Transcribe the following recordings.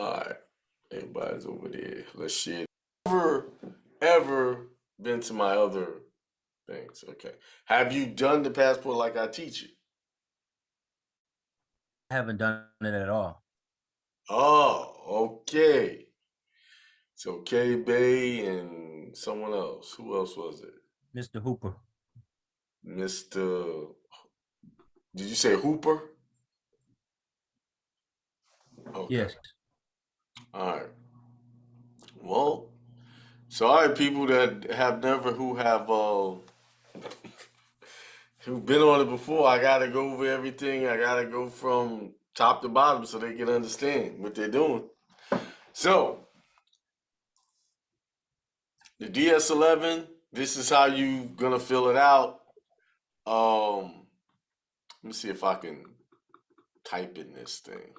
Alright. Everybody's over there. Let's share. Ever been to my other things? Okay. Have you done the passport like I teach you? I haven't done it at all. Oh, okay. So K Bay and someone else. Who else was it? Mr. Hooper. Mr. Did you say Hooper? Okay. Yes. All right. Well, so all right, people that have never who've been on it before, I gotta go over everything. I gotta go from top to bottom so they can understand what they're doing. So the DS11, this is how you gonna fill it out. Let me see if I can type in this thing.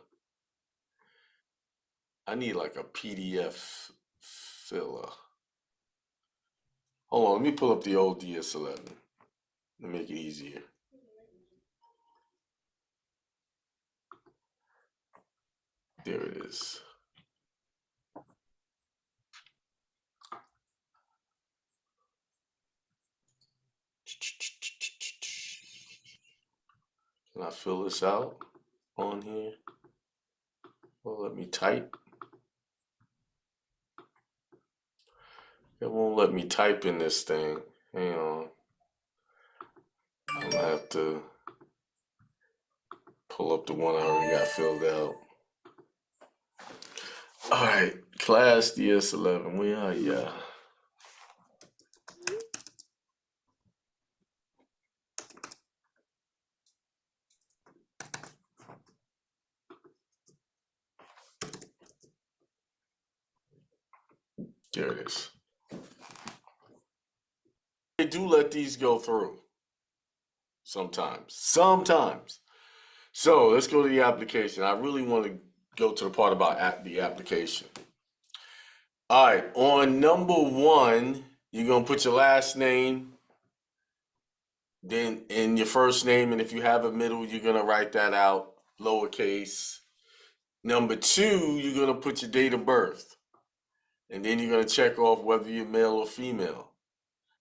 I need like a PDF filler. Hold on, let me pull up the old DS11 to make it easier. There it is. Can I fill this out on here? Well, let me type. It won't let me type in this thing. Hang on. I'm gonna have to pull up the one I already got filled out. All right, class DS11. Where are ya? There it is. They do let these go through sometimes. Sometimes. So let's go to the application. I really want to go to the part about the application. All right, on number 1, you're going to put your last name, then in your first name, and if you have a middle, you're going to write that out, lowercase. Number 2, you're going to put your date of birth, and then you're going to check off whether you're male or female.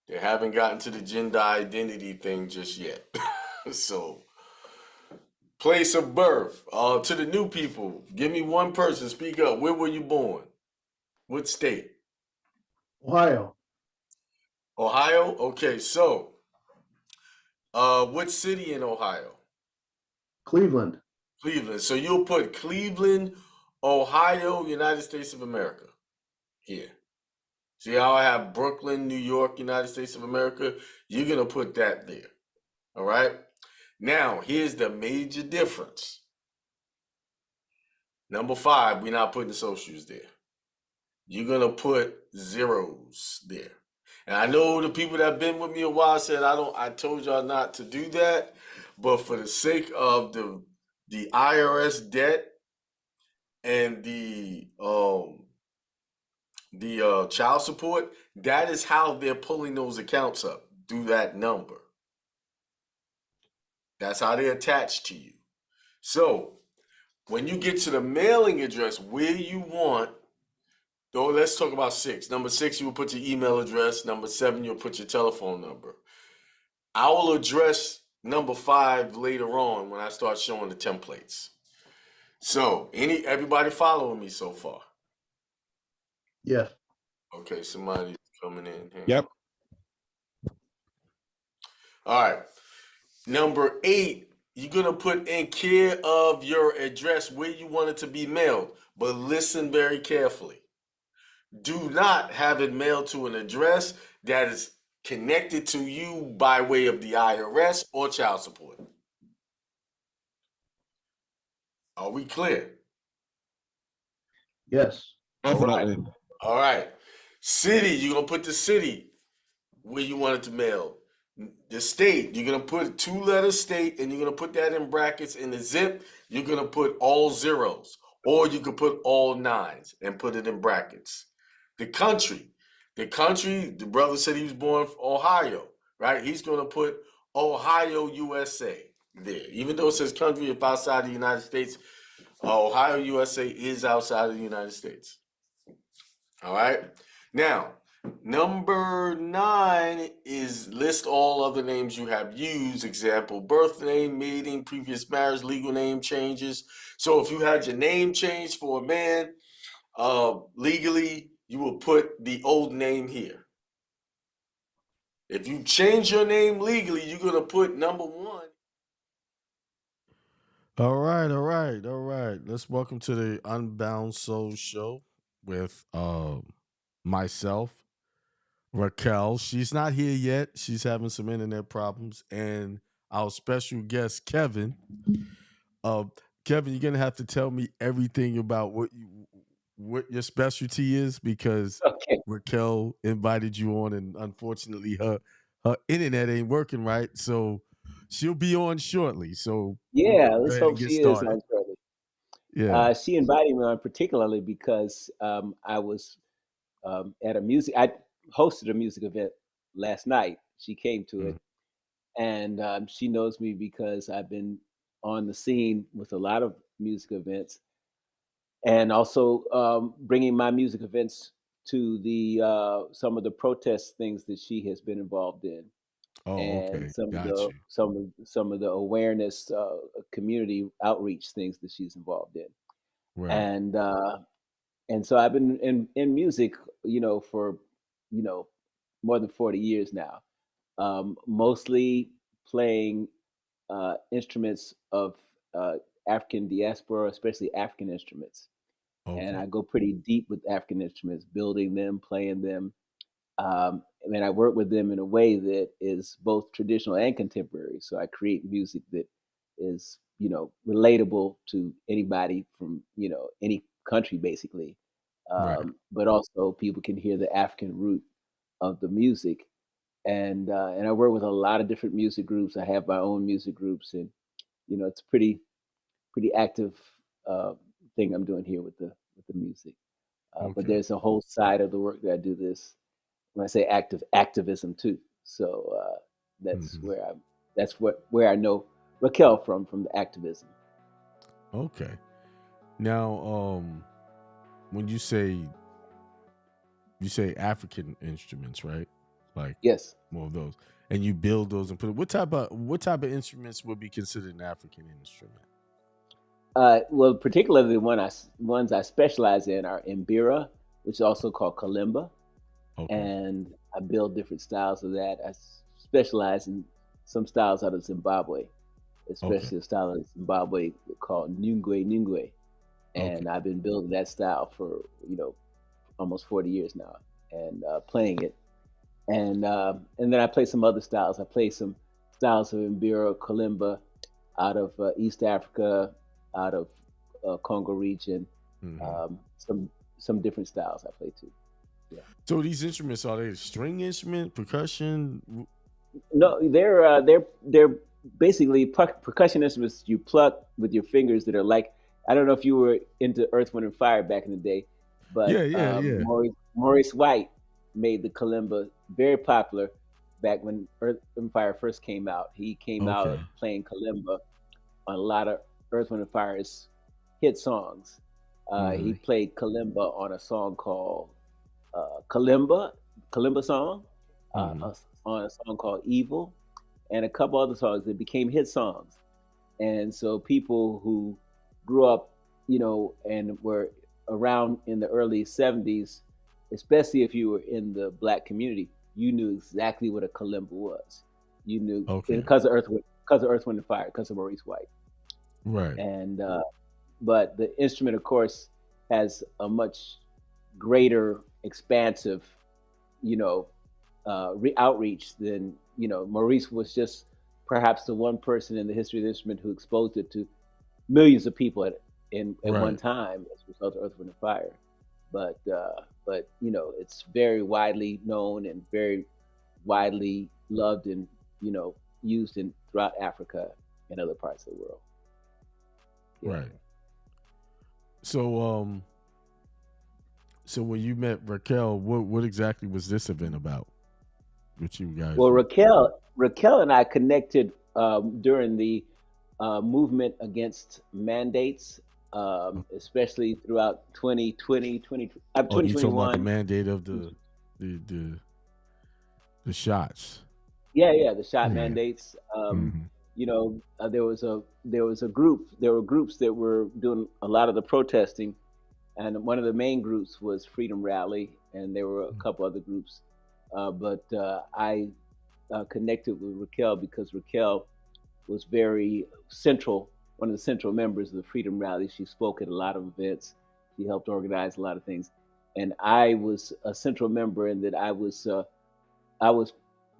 They haven't gotten to the gender identity thing just yet. So, place of birth. To the new people, give me one person, speak up. Where were you born? What state? Ohio. Ohio? Okay, so what city in Ohio? Cleveland. Cleveland. So you'll put Cleveland, Ohio, United States of America here. See how I have Brooklyn, New York, United States of America? You're going to put that there. All right? Now, here's the major difference. Number 5, we're not putting socials there. You're going to put zeros there. And I know the people that have been with me a while said I told y'all not to do that, but for the sake of the IRS debt and the child support, that is how they're pulling those accounts up through that number. That's how they're attached to you. So when you get to the mailing address where you want, though, let's talk about 6. Number 6, you will put your email address. Number 7, you'll put your telephone number. I will address number 5 later on when I start showing the templates. So, everybody following me so far? Yes. Okay, somebody's coming in. Yep. All right. Number 8, you're going to put in care of your address where you want it to be mailed. But listen very carefully. Do not have it mailed to an address that is connected to you by way of the IRS or child support. Are we clear? Yes. Definitely. All right. City, you're going to put the city where you want it to mail. The state, you're going to put 2-letter state, and you're going to put that in brackets. In the zip, you're going to put all zeros, or you could put all 9s and put it in brackets. The country, the brother said he was born from Ohio, right? He's going to put Ohio, USA there. Even though it says country, if outside the United States, Ohio, USA is outside of the United States. All right. Now, number 9 is list all other names you have used. Example, birth name, mating, previous marriage, legal name changes. So if you had your name changed for a man, legally, you will put the old name here. If you change your name legally, you're going to put number 1. All right. Let's welcome to the Unbound Soul show with myself, Raquel. She's not here yet. She's having some internet problems, and our special guest, Kevin. Kevin, you're gonna have to tell me everything about what your specialty is, because Okay. Raquel invited you on, and unfortunately, her internet ain't working right. So she'll be on shortly. So Yeah, go let's ahead and hope get she is started. on shortly. Yeah. She invited me on particularly because I was at I hosted a music event last night. She came to Mm. it, and she knows me because I've been on the scene with a lot of music events, and also bringing my music events to the some of the protest things that she has been involved in, Oh, and okay. Got you. some of the awareness community outreach things that she's involved in, Right. and so I've been in music, for you know more than 40 years now, mostly playing instruments of African diaspora, especially African instruments, and Okay. I go pretty deep with African instruments, building them, playing them. I mean, I work with them in a way that is both traditional and contemporary. So I create music that is, relatable to anybody from, any country, basically. Right. But also people can hear the African root of the music. And I work with a lot of different music groups. I have my own music groups, and it's pretty active uh, thing I'm doing here with the music. But Okay. there's a whole side of the work that I do this when I say activism too. So that's Hmm. where I know Raquel from the activism. Okay. Now, when you say African instruments, right? Like Yes. more of those, and you build those and put it. What type of instruments would be considered an African instrument? Well, particularly ones I specialize in are Mbira, which is also called kalimba, Okay. and I build different styles of that. Specialize in some styles out of Zimbabwe, Okay. especially a style of Zimbabwe called Nyungwe, Okay. and I've been building that style for almost 40 years now, and playing it. And then I play some other styles. I play some styles of Mbira, kalimba out of East Africa, out of Congo region. Hmm. Some different styles I play too. Yeah. So these instruments, are they string instrument, percussion? No, they're basically percussion instruments you pluck with your fingers that are like, I don't know if you were into Earth, Wind, and Fire back in the day, Yeah, but yeah. Maurice White made the kalimba very popular back when Earth and Fire first came out. He came Okay. out playing kalimba on a lot of Earth, Wind, and Fire's hit songs. He Hmm. played kalimba on a song called Kalimba song, Hmm. on a song called Evil, and a couple other songs that became hit songs. And so people who grew up, and were around in the early 70s, especially if you were in the black community, you knew exactly what a kalimba was. You knew Okay. because of Earth, Wind, and Fire, because of Maurice White. Right. And but the instrument, of course, has a much greater, expansive, outreach than Maurice was just perhaps the one person in the history of the instrument who exposed it to millions of people at one Right. time as a result of Earth, Wind, and Fire. But it's very widely known and very widely loved, and used in throughout Africa and other parts of the world. Yeah. Right. So, so when you met Raquel, what exactly was this event about? What you guys Well, were? Raquel and I connected during the movement against mandates especially throughout 2020, Oh, you talking about the 2021. mandate of the shots? Yeah, the shot Yeah. mandates. Mhm. There was a group. There were groups that were doing a lot of the protesting, and one of the main groups was Freedom Rally, and there were a couple other groups. But I connected with Raquel because Raquel was very central, one of the central members of the Freedom Rally. She spoke at a lot of events. She helped organize a lot of things, and I was a central member in that I was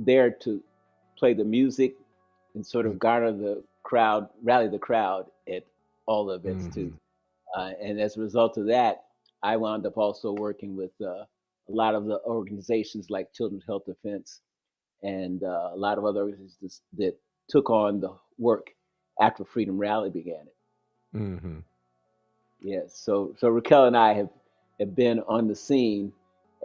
there to play the music and sort of garner the crowd, rally the crowd at all the events too. Mhm. And as a result of that, I wound up also working with a lot of the organizations like Children's Health Defense and a lot of other organizations that took on the work after Freedom Rally began it. Mhm. Yes. So Raquel and I have been on the scene,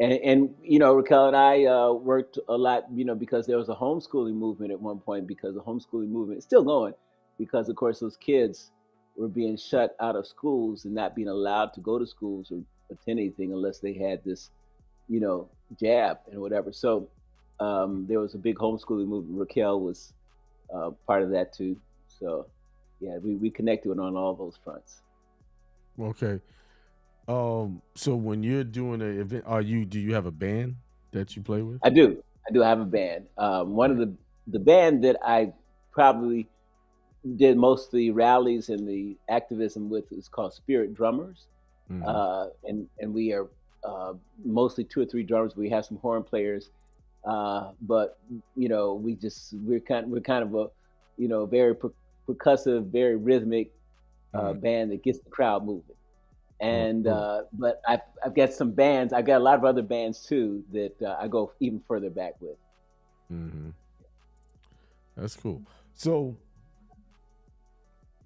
and Raquel and I worked a lot, because there was a homeschooling movement at one point, because the homeschooling movement is still going, because of course those kids were being shut out of schools and not being allowed to go to schools or attend anything unless they had this, you know, jab and whatever. So there was a big homeschooling movement. Raquel was part of that too. So yeah, we connected on all those fronts. Okay. So when you're doing an event, do you have a band that you play with? I do. I do have a band. One of the band that I probably did most of the rallies and the activism with is called Spirit Drummers, Mhm. and we are mostly two or three drummers. We have some horn players, but we're kind of a very percussive, very rhythmic Mhm. band that gets the crowd moving. Oh, And cool. but I've got some bands. I've got a lot of other bands too that I go even further back with. Mhm. That's cool. So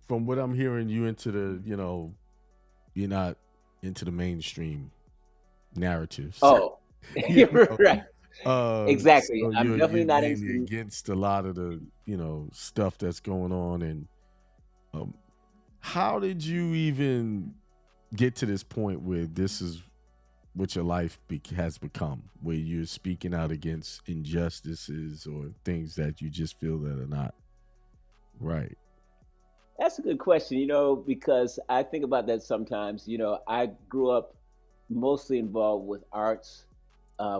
from what I'm hearing, you're not into the mainstream narratives. Oh, you you're know, right. Exactly. so I'm you're definitely not mainly into. against a lot of the stuff that's going on. And um, how did you even get to this point where this is what your life has become, where you're speaking out against injustices or things that you just feel that are not right? That's a good question. Because I think about that sometimes. I grew up mostly involved with arts.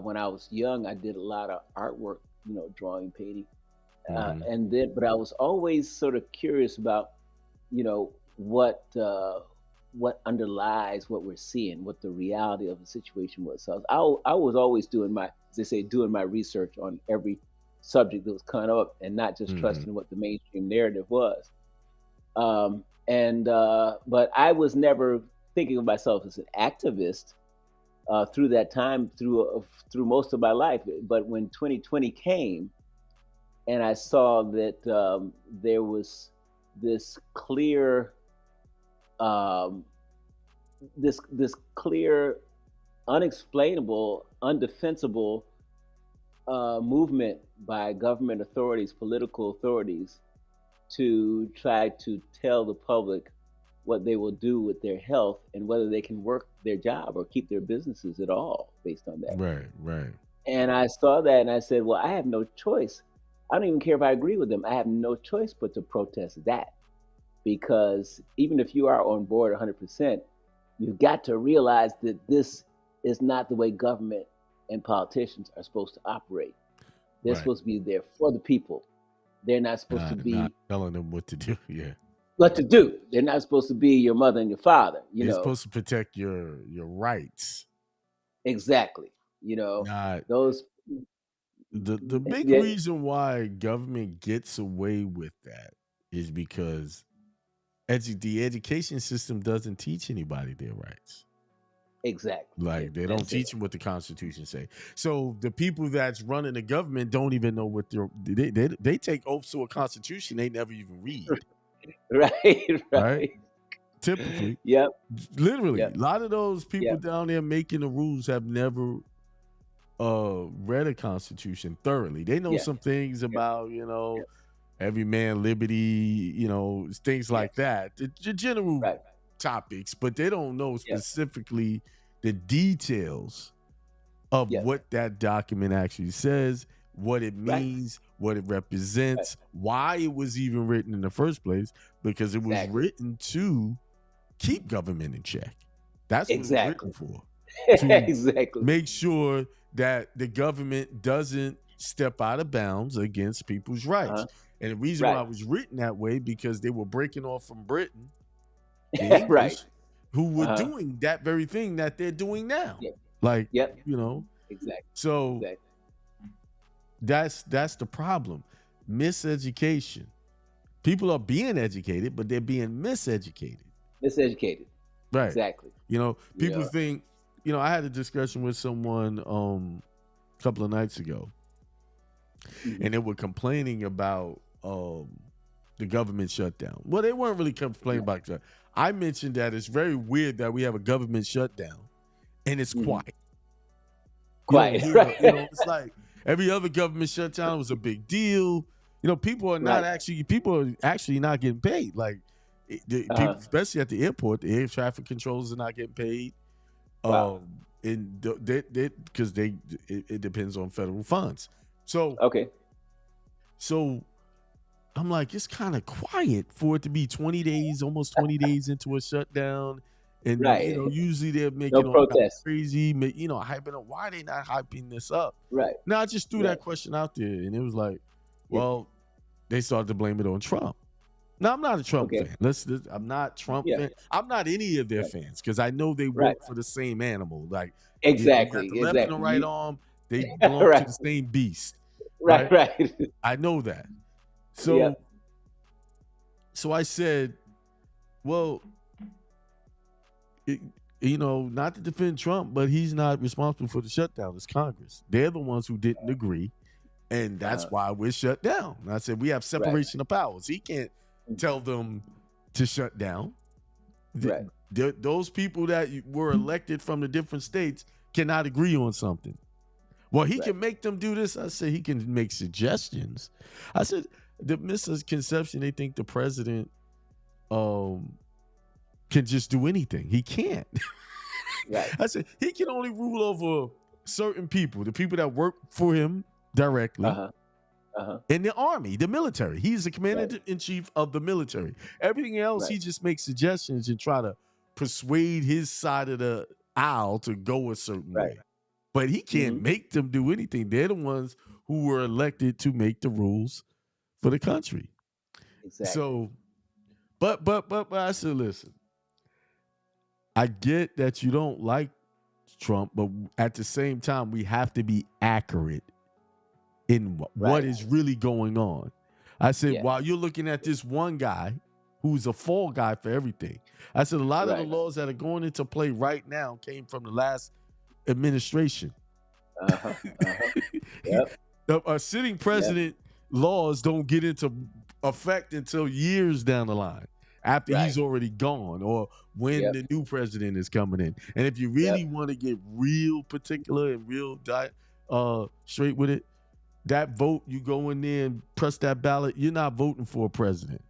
When I was young, I did a lot of artwork. Drawing, painting, Mm-hmm. but I was always sort of curious about you know what what underlies what we're seeing, what the reality of the situation was. So I was always doing my, as they say, doing my research on every subject that was coming up, and not just Mm-hmm. trusting what the mainstream narrative was. And But I was never thinking of myself as an activist through that time, through most of my life. But when 2020 came, and I saw that there was this clear um, this clear, unexplainable, undefensible movement by government authorities, political authorities, to try to tell the public what they will do with their health and whether they can work their job or keep their businesses at all based on that. Right, right. And I saw that and I said, well, I have no choice. I don't even care if I agree with them. I have no choice but to protest that, because even if you are on board 100%, you've got to realize that this is not the way government and politicians are supposed to operate. They're Right. supposed to be there for the people. They're not supposed to Not be telling them what to do. Yeah. what to do. They're not supposed to be your mother and your father. They're supposed to protect your rights. Exactly. You know Not those. the big Yeah, reason why government gets away with that is because the education system doesn't teach anybody their rights. exactly. Like they don't That's it. teach them what the Constitution say. So the people that's running the government don't even know what they take oaths to a Constitution they never even read. Right. Right? Right. Typically, Yep. literally, Yep. a lot of those people Yep. down there making the rules have never read a Constitution thoroughly. They know Yeah. some things Yeah. about every man liberty, things Yeah. like that. The general Right. topics, but they don't know Yeah. specifically the details of Yeah. what that document actually says, what it Right. means, what it represents, why it was even written in the first place, because it was Exactly. written to keep government in check. That's what Exactly. it was written for. To Exactly. make sure that the government doesn't step out of bounds against people's rights. Uh-huh. And the reason why Right. it was written that way, because they were breaking off from Britain, the English, Right. who were Uh-huh. doing that very thing that they're doing now. Yep. Like, Yep. you know, Exactly. so Exactly. that's the problem. Miseducation. People are being educated, but they're being miseducated. Miseducated. Right. Exactly. You know, people Yeah. think, you know, I had a discussion with someone a couple of nights ago, Mhm. and they were complaining about the government shutdown. Well, they weren't really complaining about that. I mentioned that it's very weird that we have a government shutdown and it's Mhm. quiet. Quiet. You Right. know, it's like every other government shutdown was a big deal. You know, people are Right. actually not getting paid. Like people, Uh-huh. especially at the airport, the air traffic controllers are not getting paid. Wow. And because it depends on federal funds. So Okay. I'm like, it's kind of quiet for it to be 20 days, almost 20 days into a shutdown. And, you Right. know, usually they're No making all kinds of protest. crazy, you know, hyping up. Why are they not hyping this up? Right. Now, I just threw Right. that question out there, and it was like, Yeah. well, they started to blame it on Trump. Now, I'm not a Trump Okay. fan. I'm not Trump Yeah. fan. I'm not any of their Right. fans because I know they Right. work for the same animal. Like, Exactly. you got the left and the Exactly. right arm. They belong to Right. the same beast. Right. Right? Right. I know that. So, Yep. so I said, well, you know, not to defend Trump, but he's not responsible for the shutdown. It's Congress. They're the ones who didn't agree, and that's why we're shut down. And I said, we have separation of powers. He can't tell them to shut down. Right. Those people that were elected from the different states cannot agree on something. Well, he can make them do this. I said, he can make suggestions. I said, the misconception, they think the president can just do anything. He can't. Right. I said, he can only rule over certain people, the people that work for him directly. Uh-huh. Uh-huh. In the army, the military. He's the commander-in-chief of the military. Everything else, he just makes suggestions and try to persuade his side of the aisle to go a certain way. But he can't make them do anything. They're the ones who were elected to make the rules for the country. Exactly. So, but I said, listen, I get that you don't like Trump, but at the same time, we have to be accurate in what is really going on. I said, while you're looking at this one guy who's a fall guy for everything, I said, a lot of the laws that are going into play right now came from the last administration. Uh-huh. Uh-huh. Yep. A sitting president laws don't get into effect until years down the line, after he's already gone or when the new president is coming in. And if you really want to get real particular and real straight with it, that vote, you go in there and press that ballot, you're not voting for a president.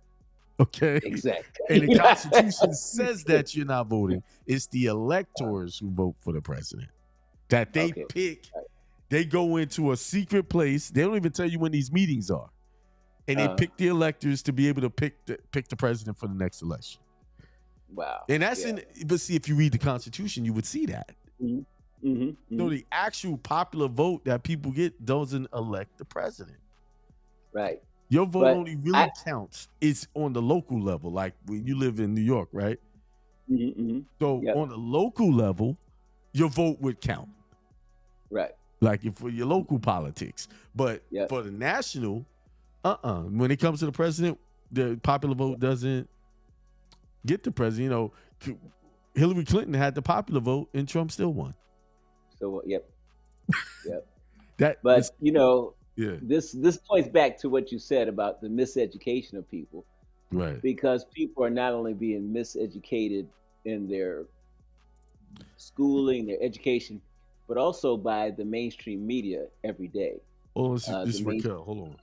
Okay? Exactly. And the Constitution says that you're not voting. It's the electors who vote for the president. That they pick. They go into a secret place. They don't even tell you when these meetings are. And they pick the electors to be able to pick the president for the next election. Wow. And that's but see, if you read the Constitution, you would see that. So the actual popular vote that people get doesn't elect the president. Right. Your vote only really counts. It's on the local level, like when you live in New York, right? So on the local level, your vote would count. Right. Like for your local politics. But for the national, when it comes to the president, the popular vote doesn't get the president. You know, Hillary Clinton had the popular vote and Trump still won. So yep. But you know, this points back to what you said about the miseducation of people. Right. Because people are not only being miseducated in their schooling, their education, but also by the mainstream media every day. Oh, this is Raquel. Hold on.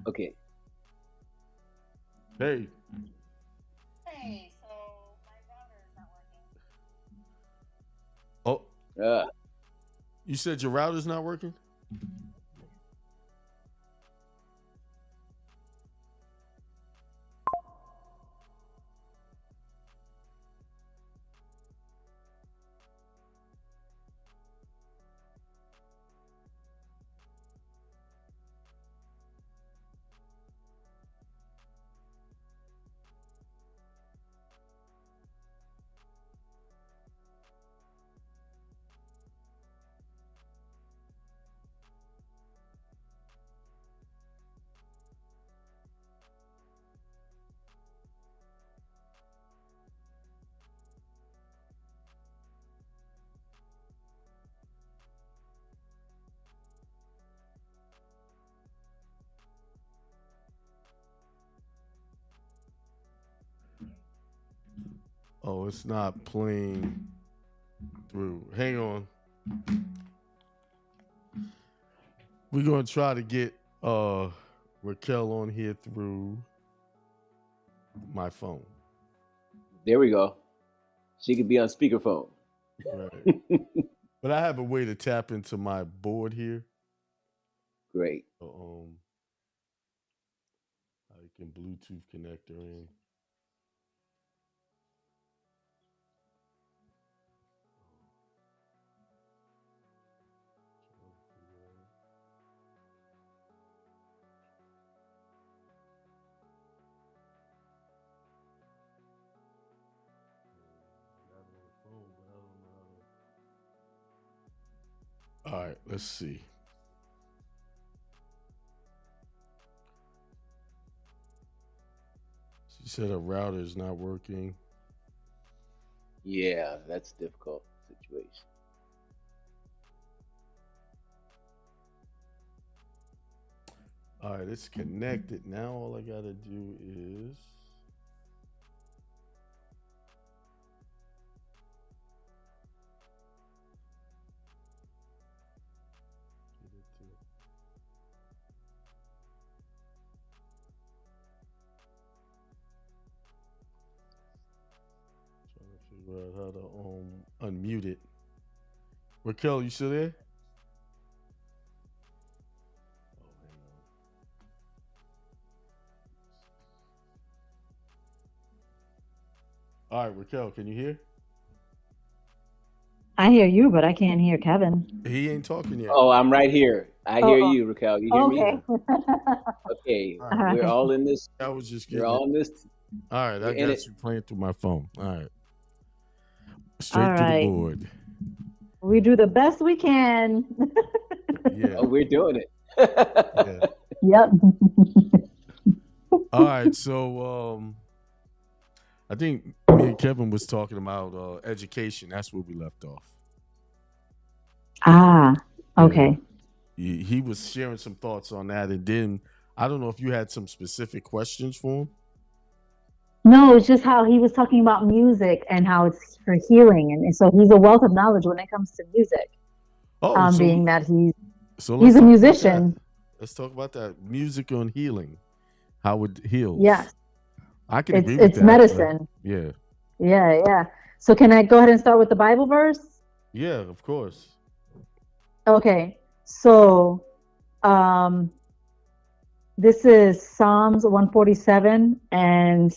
Okay. Hey. Hey, so my daughter Uh, You said your router's not working? Oh, it's not playing through. Hang on. We're gonna try to get Raquel on here through my phone. there we go. She could be on speakerphone. Right. But I have a way to tap into my board here. Great. I can Bluetooth connect her in. All right, let's see. She said her router is not working. Yeah, that's a difficult situation. All right, it's connected. Now all I gotta do is get it to trying to figure out how to unmute it. Raquel, you still there? Oh, hang on. All right, Raquel, can you hear? I hear you, but I can't hear Kevin. He ain't talking yet. Oh, I'm right here. I hear you, Raquel. You hear me? Okay. Okay. All right. We're all in this. I was just We're getting all it. in this. All right, I we're in got it. you playing through my phone. All right. Straight All to the right. board. We do the best we can. Yeah. Oh, we're doing it. Yeah. Yep. All right, so I think me and Kevin was talking about education. That's where we left off. Ah, Yeah. okay. He was sharing some thoughts on that, and then I don't know if you had some specific questions for him. No, it's just how he was talking about music and how it's for healing. And so he's a wealth of knowledge when it comes to music, Oh, so being that he's let's a talk about that. musician. Let's talk about that. Music on healing, how it heals. Yes, I can it's agree with it's that. medicine. Yeah, Yeah. So can I go ahead and start with the Bible verse? yeah, of course. Okay. So this is Psalms 147 and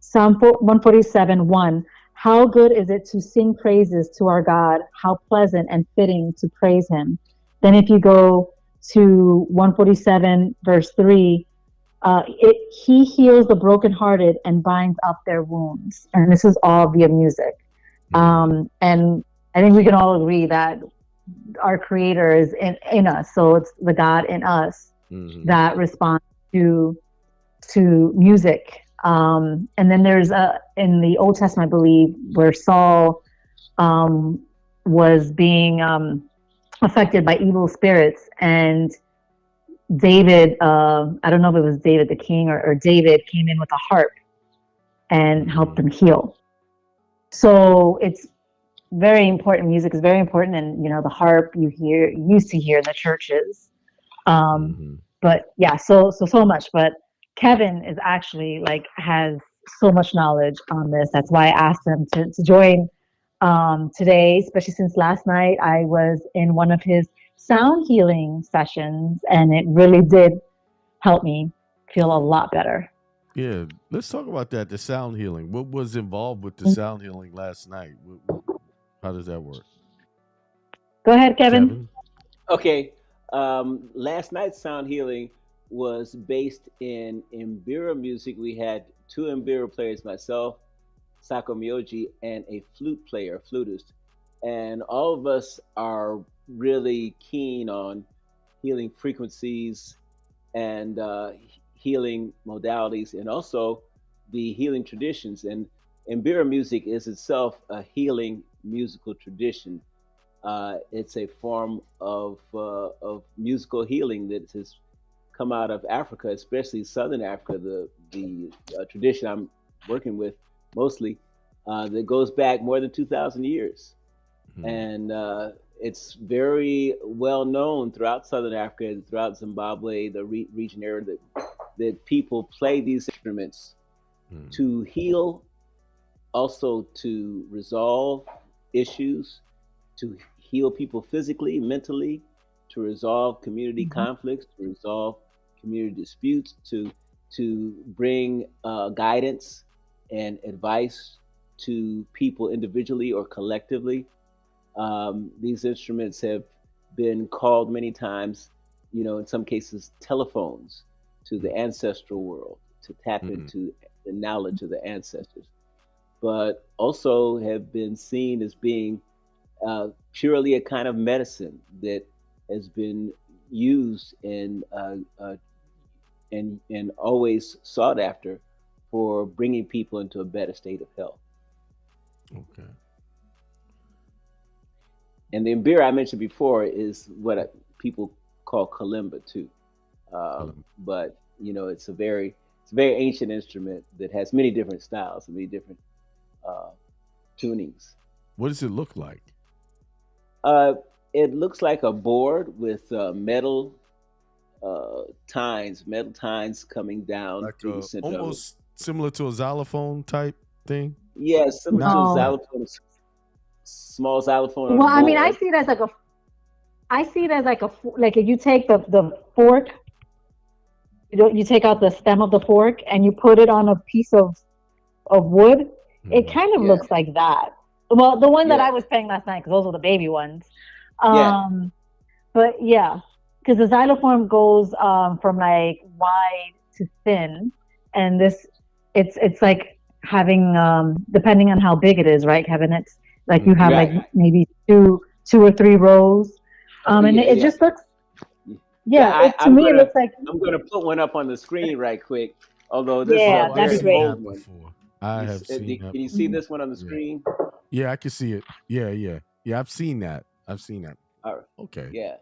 Psalm 147:1. How good is it to sing praises to our God? How pleasant and fitting to praise him. Then if you go to 147 verse 3, he heals the brokenhearted and binds up their wounds. And this is all via music. And I think we can all agree that our creator is in us. So it's the God in us that responds to music. And then there's in the Old Testament, I believe, where Saul was being affected by evil spirits, and David, I don't know if it was David the king or David came in with a harp and helped him heal. So it's very important. Music is very important, and the harp you used to hear in the churches. But yeah, so much. But Kevin is actually has so much knowledge on this. That's why I asked him to join Today, especially since last night, I was in one of his sound healing sessions, and it really did help me feel a lot better. Yeah, let's talk about that. The sound healing. What was involved with the sound healing last night? How does that work? Go ahead, Kevin. Kevin? Okay. Last night's sound healing was based in Mbira music. We had two Mbira players, myself, Sako Mioji, and a flute player, flutist. And all of us are really keen on healing frequencies and healing modalities, and also the healing traditions. And Mbira music is itself a healing musical tradition. It's a form of musical healing that has come out of Africa, especially Southern Africa. The tradition I'm working with mostly that goes back more than 2,000 years, and it's very well known throughout Southern Africa and throughout Zimbabwe, the region area, that people play these instruments to heal, also to resolve issues, to heal people physically, mentally, to resolve community conflicts, to resolve community disputes, to bring guidance and advice to people individually or collectively. These instruments have been called many times, in some cases, telephones to the ancestral world to tap into the knowledge of the ancestors, but also have been seen as being purely a kind of medicine that has been used and always sought after for bringing people into a better state of health. Okay. And the Mbira I mentioned before is what people call kalimba too, but it's a very ancient instrument that has many different styles and many different tunings. What does it look like? It looks like a board with metal tines coming down Like through the center of it. almost similar to a xylophone type thing? Yeah, similar to a No. xylophone, small xylophone. Well, on a I mean, I board. see it as like if you take the fork, you take out the stem of the fork and you put it on a piece of wood, it kind of Yeah. looks like that. Well, the one that Yeah. I was playing last night, because those were the baby ones. Yeah. But yeah, because the xylophone goes from like wide to thin, and it's like having depending on how big it is, right, Kevin? It's like you have Right. like maybe two or three rows, and Yeah, it yeah. just looks. Yeah, Yeah, to me it looks like. I'm gonna put one up on the screen right quick. Although this Yeah, is a that'd be very great. old one. Before. I have seen that. Can you see this one on the Yeah. screen? Yeah, I can see it. Yeah. I've seen that. All right. Okay. Yeah.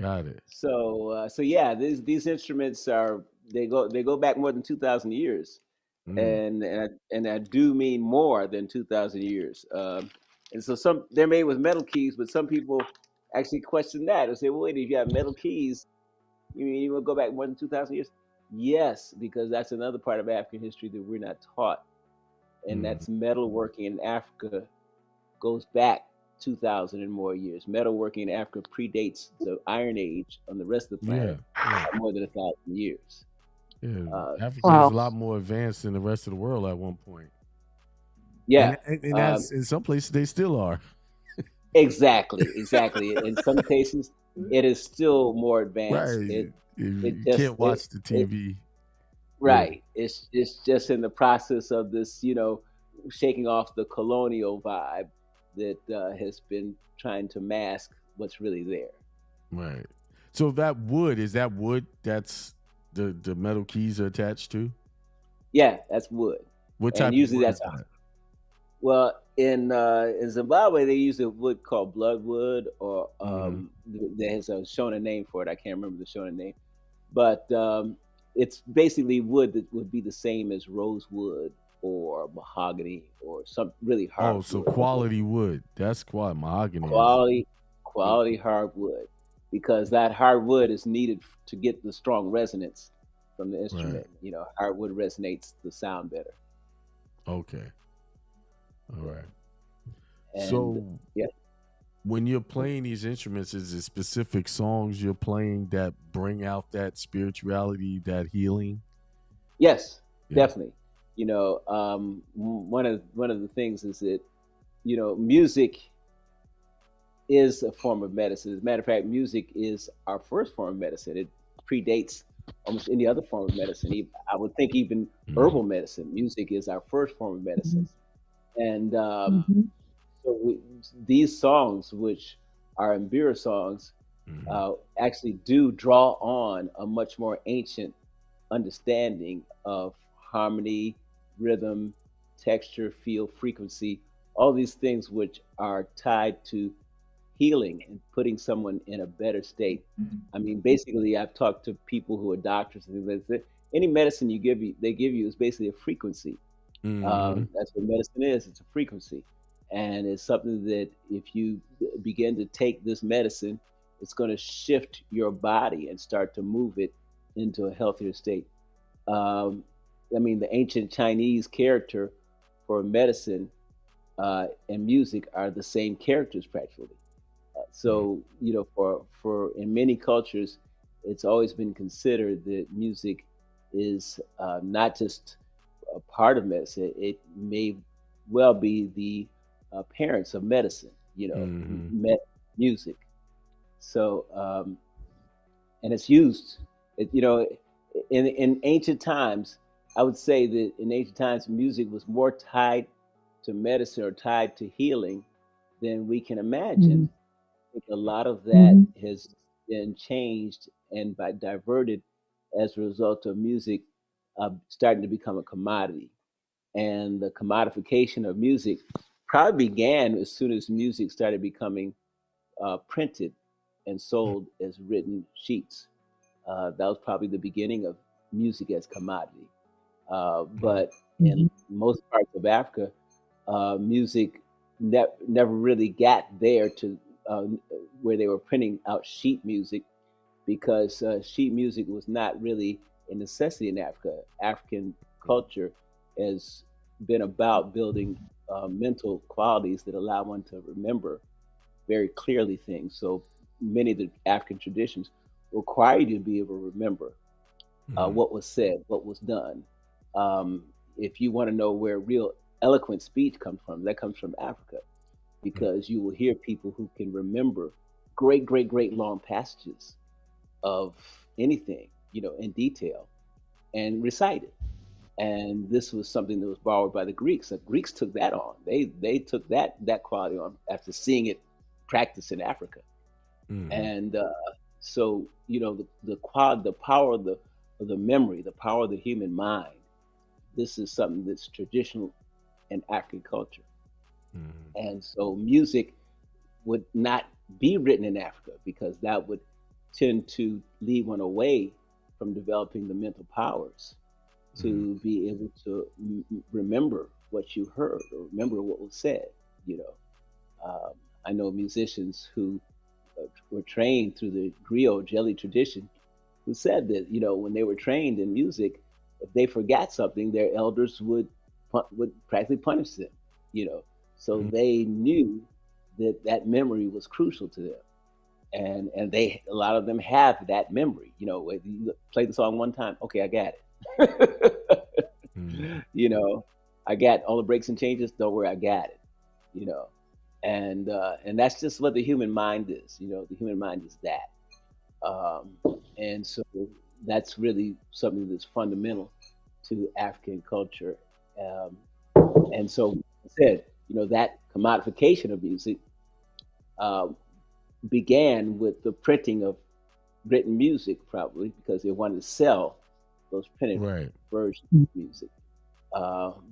Got it. So yeah, these instruments they go back more than 2,000 years, and I do mean more than 2,000 years. And so they're made with metal keys, but some people actually question that and say, well, wait, if you have metal keys, you mean you will go back more than 2,000 years? Yes, because that's another part of African history that we're not taught, and that's metalworking in Africa goes back 2,000 and more years. Metalworking in Africa predates the Iron Age on the rest of the planet by more than 1,000 years. Yeah. Africa Wow. was a lot more advanced than the rest of the world at one point. Yeah, And that's in some places they still are. exactly. In some cases, it is still more advanced. Right. You just- can't watch the TV. Right. It's just in the process of this, shaking off the colonial vibe that has been trying to mask what's really there. Right. So that wood, is that wood that's the metal keys are attached to? Yeah, that's wood. What And type usually of wood that's is that? Well, in Zimbabwe, they use a wood called bloodwood, or there's a Shona name for it. I can't remember the Shona name, but it's basically wood that would be the same as rosewood or mahogany or some really hard. Oh, so quality wood. That's quite mahogany. Quality hardwood, because that hardwood is needed to get the strong resonance from the instrument. Hardwood resonates the sound better. Okay. All right. And So yeah, when you're playing these instruments, is it specific songs you're playing that bring out that spirituality, that healing? yes, Yeah. definitely. One of the things is that music is a form of medicine. As a matter of fact, music is our first form of medicine. It predates almost any other form of medicine. I would think even herbal medicine. Music is our first form of medicine. And Mhm. so these songs, which are Mbira songs, Mhm. actually do draw on a much more ancient understanding of harmony, rhythm, texture, feel, frequency, all these things which are tied to healing and putting someone in a better state. I mean, basically, I've talked to people who are doctors and things like that. Any medicine they give you is basically a frequency. Mhm. That's what medicine is. It's a frequency, and it's something that if you begin to take this medicine, it's going to shift your body and start to move it into a healthier state. Um, I mean, the ancient Chinese character for medicine and music are the same characters practically. So for in many cultures, it's always been considered that music is not just a part of medicine. It may well be the parents of medicine. Mhm. Music. So and it's used. In ancient times, I would say that in ancient times, music was more tied to medicine or tied to healing than we can imagine. Mhm. I think a lot of that Mhm. has been changed and by diverted as a result of music starting to become a commodity. And the commodification of music probably began as soon as music started becoming printed and sold as written sheets. That was probably the beginning of music as commodity. But in Mhm. most parts of Africa, music never really got there to uh, where they were printing out sheet music because sheet music was not really a necessity in Africa. African culture has been about building mental qualities that allow one to remember very clearly things. So many of the African traditions require you to be able to remember Mhm. what was said, what was done. Um, if you want to know where real eloquent speech comes from, that comes from Africa, because you will hear people who can remember great, great, great long passages of anything, in detail and recite it. And this was something that was borrowed by the Greeks. The Greeks took that on. They took that quality on after seeing it practiced in Africa. Mhm. And so the power of the memory, the power of the human mind. This is something that's traditional in African culture, Mhm. and so music would not be written in Africa because that would tend to lead one away from developing the mental powers Mhm. to be able to remember what you heard or remember what was said. You know, I know musicians who were trained through the griot jelly tradition who said that when they were trained in music, if they forgot something, their elders would practically punish them. You know, so Mhm. they knew that that memory was crucial to them, and they a lot of them have that memory. If you play the song one time, okay, I got it. Mhm. I got all the breaks and changes. Don't worry, I got it. You know, and that's just what the human mind is. The human mind is that. Um, and so that's really something that's fundamental to African culture. Um, and so, like I said, that commodification of music uh, began with the printing of written music, probably because they wanted to sell those printed Right. versions of music.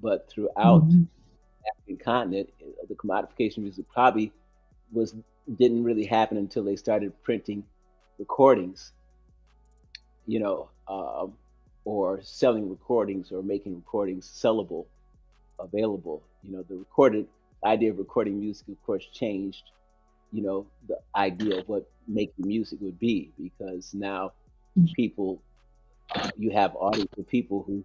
But throughout Mhm. the African continent, the commodification of music probably was didn't really happen until they started printing recordings, you know, um, or selling recordings or making recordings sellable, available. The recorded idea of recording music, of course, changed. The idea of what making music would be because now people, you have audience of people who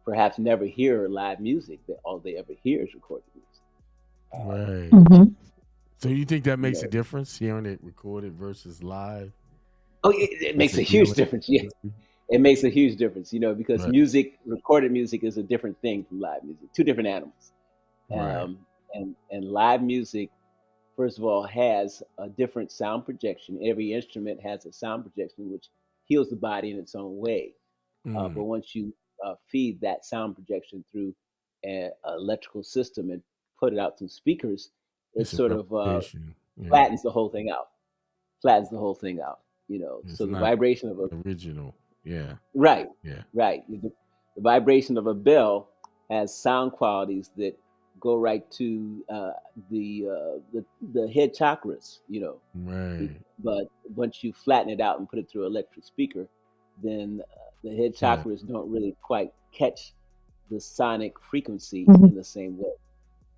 perhaps never hear live music. That all they ever hear is recorded music. Right. Mhm. So you think that You makes know, a difference, hearing it recorded versus live? oh, it It's makes a a huge healing difference. Yeah, frequency? it makes a huge difference. Because Right. music, recorded music, is a different thing from live music. Two different animals. Right. And live music, first of all, has a different sound projection. Every instrument has a sound projection, which heals the body in its own way. Mm. But once you feed that sound projection through an electrical system and put it out through speakers, it It's a sort of replication. Yeah. flattens the whole thing out. Flattens the whole thing out. It's So the not vibration of a original. Yeah. right, Yeah. right. The vibration of a bell has sound qualities that go right to the head chakras. Right. But once you flatten it out and put it through an electric speaker, then the head Yeah. chakras don't really quite catch the sonic frequency Mhm. in the same way.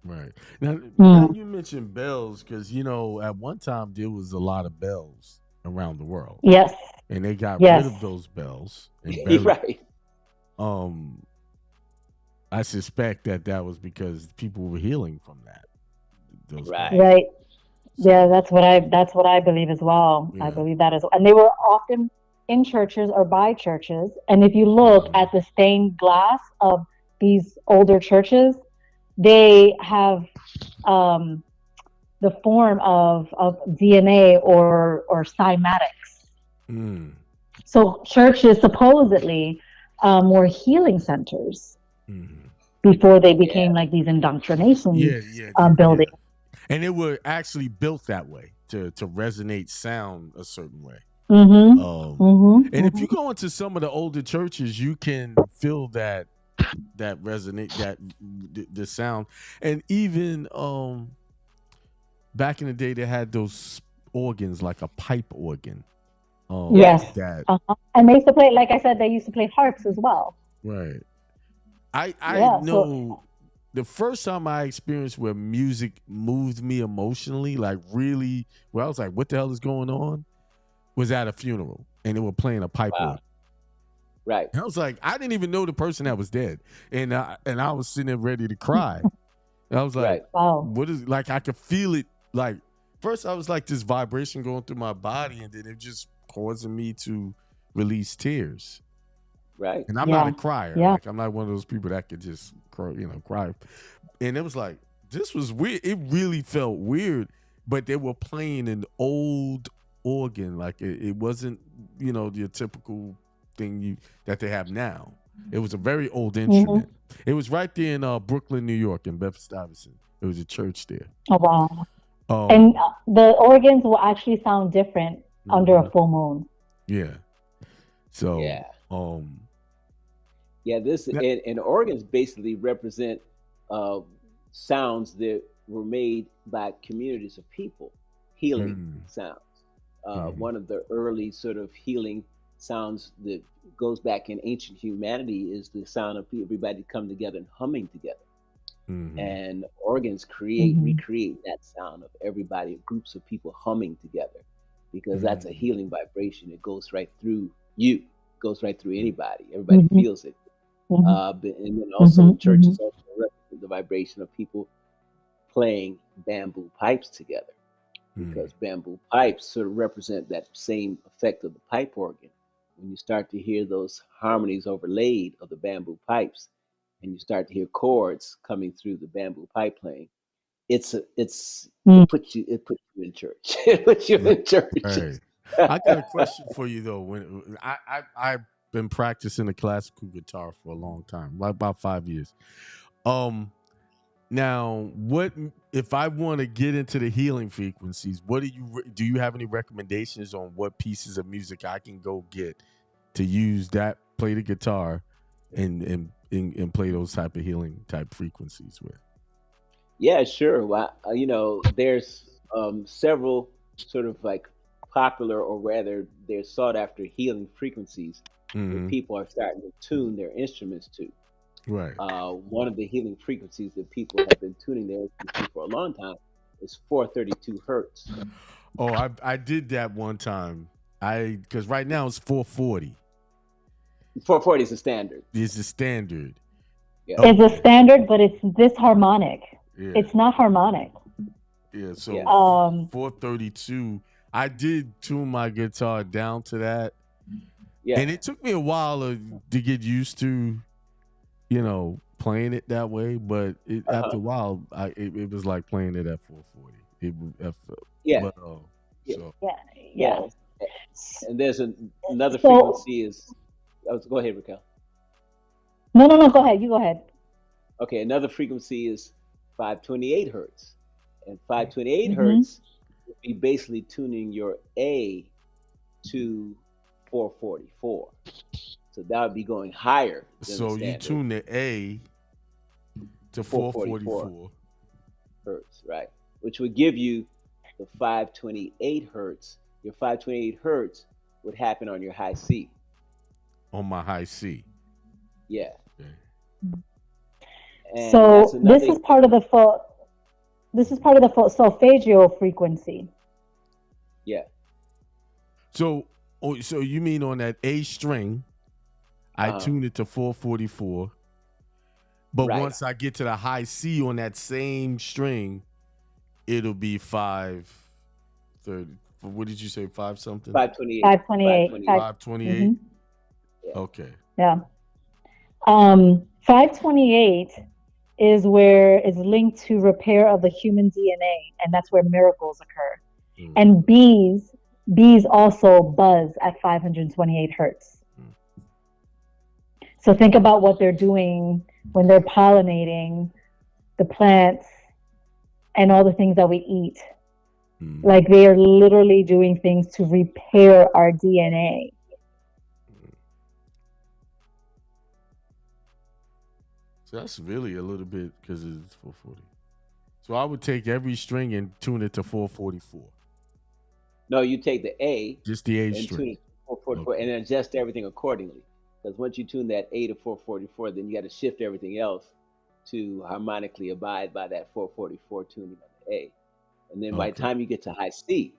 Right. Now Mm. you mentioned bells because at one time there was a lot of bells around the world, Yes. and they got rid Yes. of those bells and buried. Right. Um, I suspect that was because people were healing from that. Those Right. bells. Right. Yeah, So that's what I believe as well. I yeah. believe that as well. And they were often in churches or by churches. And if you look Mhm. at the stained glass of these older churches, they have the form of DNA or cymatics. Mm. So churches supposedly were healing centers Mhm. before they Yeah. became like these indoctrination Yeah. buildings. And they were actually built that way to resonate sound a certain way. Mm-hmm. Mm-hmm. And if you go into some of the older churches, you can feel that resonate the sound. And even back in the day, they had those organs like a pipe organ. Yes. That And they used to play, like I said, they used to play harps as well. right. I Yeah. So know the first time I experienced where music moved me emotionally, like really, where I was like, "What the hell is going on?" was at a funeral, and they were playing a pipe Wow. organ. Right. And I was like, I didn't even know the person that was dead, and I was sitting there ready to cry. And I was like, Right. wow. "What is?" Like I could feel it. Like first, I was like this vibration going through my body, and then it just causing me to release tears. Right. And I'm not Yeah. a crier. Yeah. Like I'm not one of those people that could just cry. And it was like this was weird. It really felt weird, but they were playing an old organ. Like it wasn't your typical thing that they have now. It was a very old instrument. It was right there in Brooklyn, New York, in Bedford-Stuyvesant. It was a church there. Oh wow. Um, And the organs will actually sound different under a full moon. yeah. So Yeah. um, Yeah. This that- and organs basically represent uh, sounds that were made by communities of people, healing sounds. One of the early sort of healing sounds that goes back in ancient humanity is the sound of everybody come together and humming together. And organs recreate that sound of everybody, groups of people humming together, because that's a healing vibration. It goes right through you, goes right through anybody. Everybody feels it. And then also churches also represent the vibration of people playing bamboo pipes together, because bamboo pipes sort of represent that same effect of the pipe organ. When you start to hear those harmonies overlaid of the bamboo pipes, and you start to hear chords coming through the bamboo pipe playing, it puts you in church. It puts you in church. Right. I got a question for you though. When I've been practicing the classical guitar for a long time, like about 5 years. Now, what if I want to get into the healing frequencies? What do you have any recommendations on what pieces of music I can go get to use that play the guitar and play those type of healing type frequencies with? Yeah, sure. Well, there's several sort of like popular, or rather, they're sought after healing frequencies that people are starting to tune their instruments to. Right. One of the healing frequencies that people have been tuning their instruments to for a long time is 432 hertz. Oh, I did that one time. Because right now it's 440. 440 is the standard. It's the standard. Yeah. It's a standard, but it's this harmonic. Yeah. It's not harmonic. Yeah. So Yeah. 432. I did tune my guitar down to that. Yeah. And it took me a while to get used to, playing it that way. But after a while, it was like playing it at 440. Yeah. But Yeah. so Yeah. Yeah. And there's another So- frequency is. Go ahead, Raquel. No. Go ahead. You go ahead. Okay, another frequency is 528 hertz, and 528 Mhm. hertz would be basically tuning your A to 444. So that would be going higher than the so you standard tune the A to 444. hertz, right? Which would give you the 528 hertz. Your 528 hertz would happen on your high C. On my high C. Yeah. Okay. And So that's another. this is part of the solfeggio frequency. Yeah. So you mean on that A string, I Uh-huh. tune it to 444. But Right. once I get to the high C on that same string, it'll be 530. What did you say? 5 something? 528. 528. 528. Mhm. Yeah. Okay. Yeah. 528 is where it's linked to repair of the human DNA, and that's where miracles occur. Mm. And bees also buzz at 528 hertz. So think about what they're doing when they're pollinating the plants and all the things that we eat. Mm. Like they are literally doing things to repair our DNA. So that's really a little bit because it's 440. So I would take every string and tune it to 444. No, you take the A Just the A and string. tune it to 444 Okay. and adjust everything accordingly. Because once you tune that A to 444, then you got to shift everything else to harmonically abide by that 444 tuning on the A. And then by the Okay. time you get to high C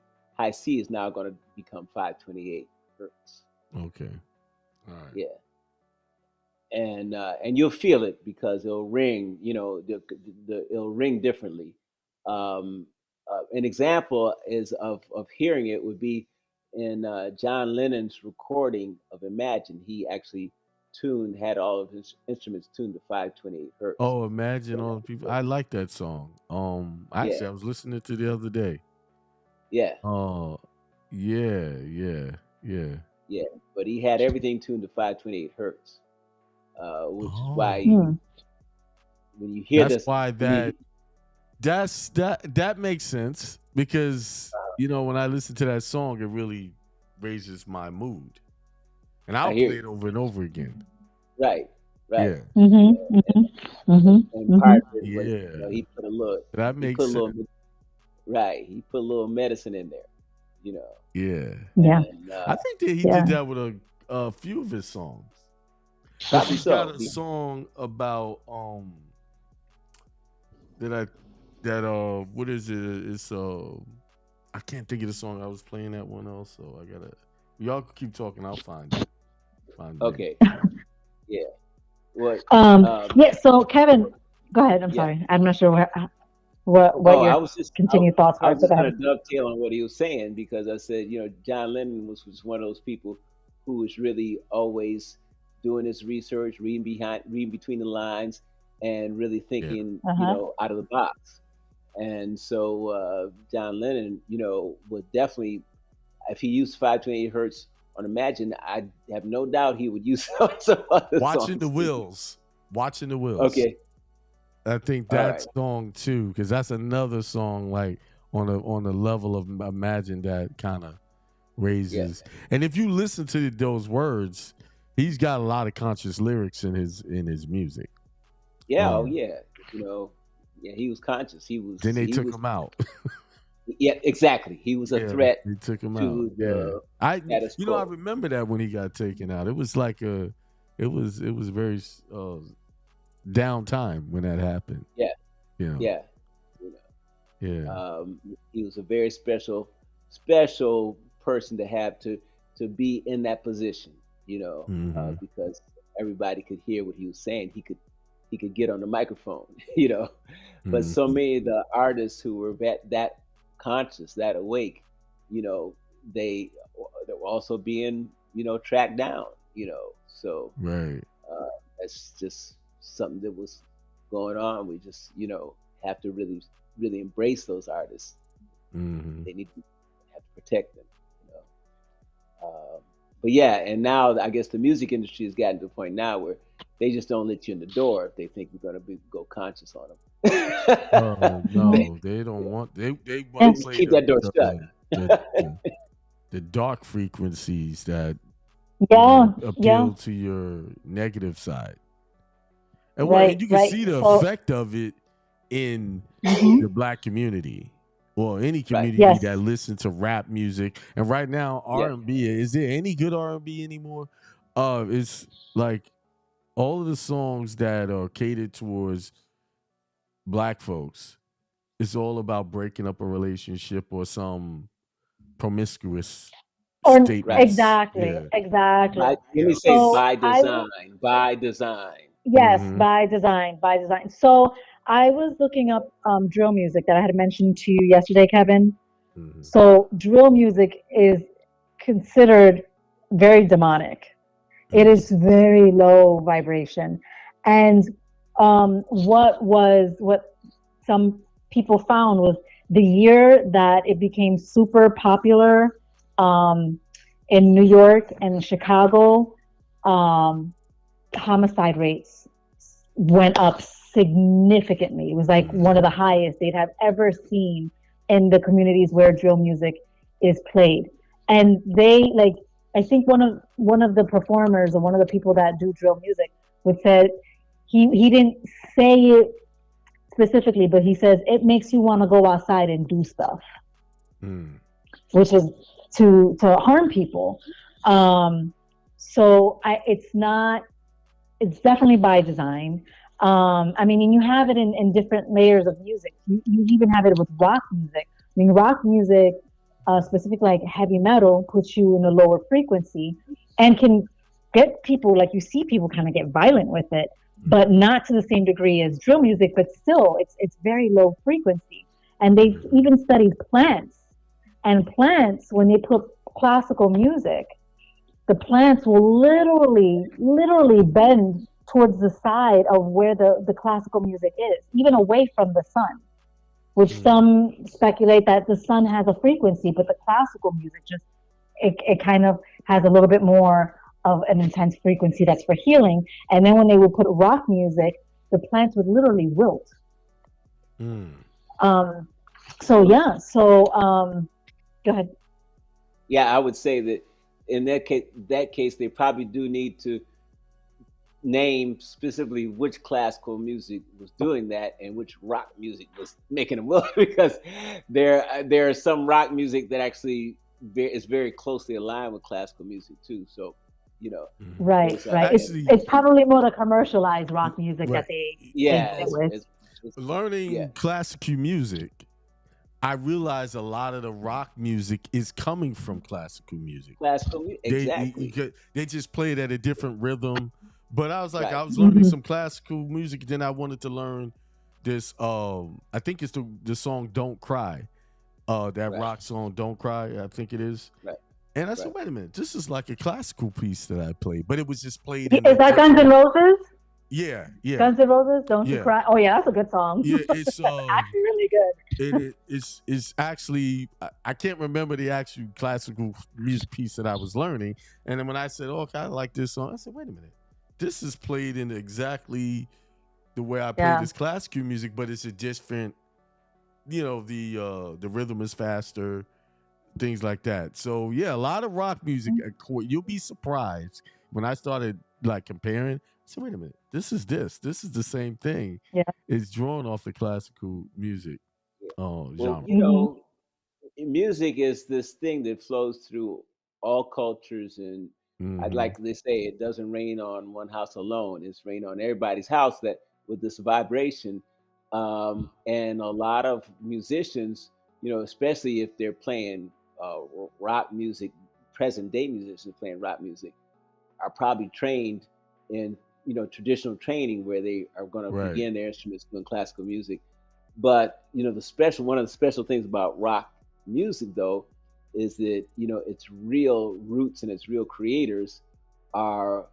is now going to become 528 hertz. Okay. All right. Yeah. And you'll feel it because it'll ring, it'll ring differently. An example is of hearing it would be in John Lennon's recording of Imagine. He actually had all of his instruments tuned to 528 hertz. Oh, imagine all the people. I like that song. Actually, Yeah. I was listening to the other day. Yeah, Oh, yeah. yeah. But he had everything tuned to 528 hertz, which is why Hmm. when you hear That's this, why when you- that makes sense because when I listen to that song, it really raises my mood, and I'll hear play you. it over and over again. right. Yeah, And part of it was, Yeah. he put a little, that he makes put a sense. little, right. He put a little medicine in there, Yeah, Yeah. And, I think that he Yeah. did that with a few of his songs. Probably He's got so. a song about what is it? It's I can't think of the song. I was playing that one also. Y'all keep talking. I'll find it. Okay. Yeah. What? Yeah. So Kevin, go ahead. I'm Yeah. sorry. I'm not sure what I your was just continued thoughts I were. was So just go going ahead. to dovetail on what he was saying because I said, John Lennon was one of those people who was really always doing his research, reading between the lines, and really thinking, out of the box. And so John Lennon, would definitely, if he used 528 hertz on Imagine, I have no doubt he would use some other Watching songs. the Wheels. Watching the Wheels. Okay. I think All that right. song too, because that's another song like on the level of Imagine that kind of raises. And if you listen to those words, he's got a lot of conscious lyrics in his music. Yeah. Oh yeah. Yeah, he was conscious. He was. Then they he took was, him out. Yeah, exactly. He was a threat. They took him to out. Yeah, I status quo. I remember that when he got taken out. It was like it was very downtime when that happened. Yeah. Yeah. He was a very special person to have to be in that position. Mhm. Because everybody could hear what he was saying. he could get on the microphone, you know. But Mhm. so many of the artists who were that conscious, that awake, you know, they they were also being, you know, tracked down, you know. So Right. that's just something that was going on. We just, you know, have to really embrace those artists. Hmm. They need to have to protect them, you know. But yeah, and now I guess the music industry has gotten to a point now where they just don't let you in the door if they think you're going to go conscious on them. Oh Mhm. no, they don't want. They want They to And just play keep that door shut. the dark frequencies that yeah, yeah, appeal to your negative side. And well, right, and you can right. see the So, effect of it in mhm, the black community or any Right. community yes. that listen to rap music. And right now, Yeah. R&B, is there any good R&B anymore? It's like all of the songs that are catered towards black folks. It's all about breaking up a relationship or some promiscuous Or Right. statements. exactly, Yeah. exactly. Let me Yeah. say So by I was, design, by design. yes, Mm-hmm. by design, by design. So I was looking up drill music that I had mentioned to you yesterday, Kevin. Mm-hmm. So drill music is considered very demonic. It Mm-hmm. is very low vibration. And what some people found was the year that it became super popular um, in New York and Chicago, um, homicide rates went up significantly. It was like one of the highest they'd have ever seen in the communities where drill music is played. And they like, I think one of the performers or one of the people that do drill music would said he didn't say it specifically, but he says it makes you want to go outside and do stuff, Mm-hmm. which is to harm people. Um, so it's not, it's definitely by design. I mean, and you have it in different layers of music. You even have it with rock music. I mean, rock music, specifically like heavy metal, puts you in a lower frequency and can get people, like you see people kind of get violent with it, but not to the same degree as drill music, but still it's very low frequency. And they've Mm-hmm. even studied plants. And plants, when they put classical music, the plants will literally bend towards the side of where the classical music is, even away from the sun, which Mm-hmm. some speculate that the sun has a frequency, but the classical music just, it kind of has a little bit more of an intense frequency that's for healing. And then when they would put rock music, the plants would literally wilt. Mm-hmm. Um, so yeah, so go ahead. Yeah, I would say that in that case, they probably do need to name specifically which classical music was doing that and which rock music was making them look because there are some rock music that actually is very closely aligned with classical music too. So, you know, Mm-hmm. Right, there's right. It's Actually, it's probably more the commercialized rock music that right. they yeah, hit it with. yeah, Learning classical music, I realize a lot of the rock music is coming from classical music. exactly, They just play it at a different rhythm. But I was like, right, I was learning Mhm. some classical music. Then I wanted to learn this. I think it's the song "Don't Cry." That right, rock song "Don't Cry." I think it is. right, And I said, right. wait a minute, this is like a classical piece that I played, but it was just played in a Is that Guns N' different. Roses? Yeah, yeah, Guns N' Roses, Don't You yeah, Cry. Oh yeah, that's a good song. yeah. It's That's actually really good. it's actually I can't remember the actual classical music piece that I was learning, and then when I said, "Oh, okay, I like this song," I said, "Wait a minute, this is played in exactly the way I play Yeah. this classical music, but it's a different, the rhythm is faster, things like that." So yeah, a lot of rock music. You'll be surprised when I started like comparing. I said, "Wait a minute, this is the same thing. Yeah. It's drawn off the classical music." Yeah. Well, Genre. you Hmm. know, music is this thing that flows through all cultures, and I'd Mm-hmm. like they say it doesn't rain on one house alone. It's rain on everybody's house that with this vibration. And a lot of musicians, you know, especially if they're playing rock music, present day musicians playing rock music are probably trained in traditional training where they are going to Right. begin their instruments doing classical music. But one of the special things about rock music though is that its real roots and its real creators are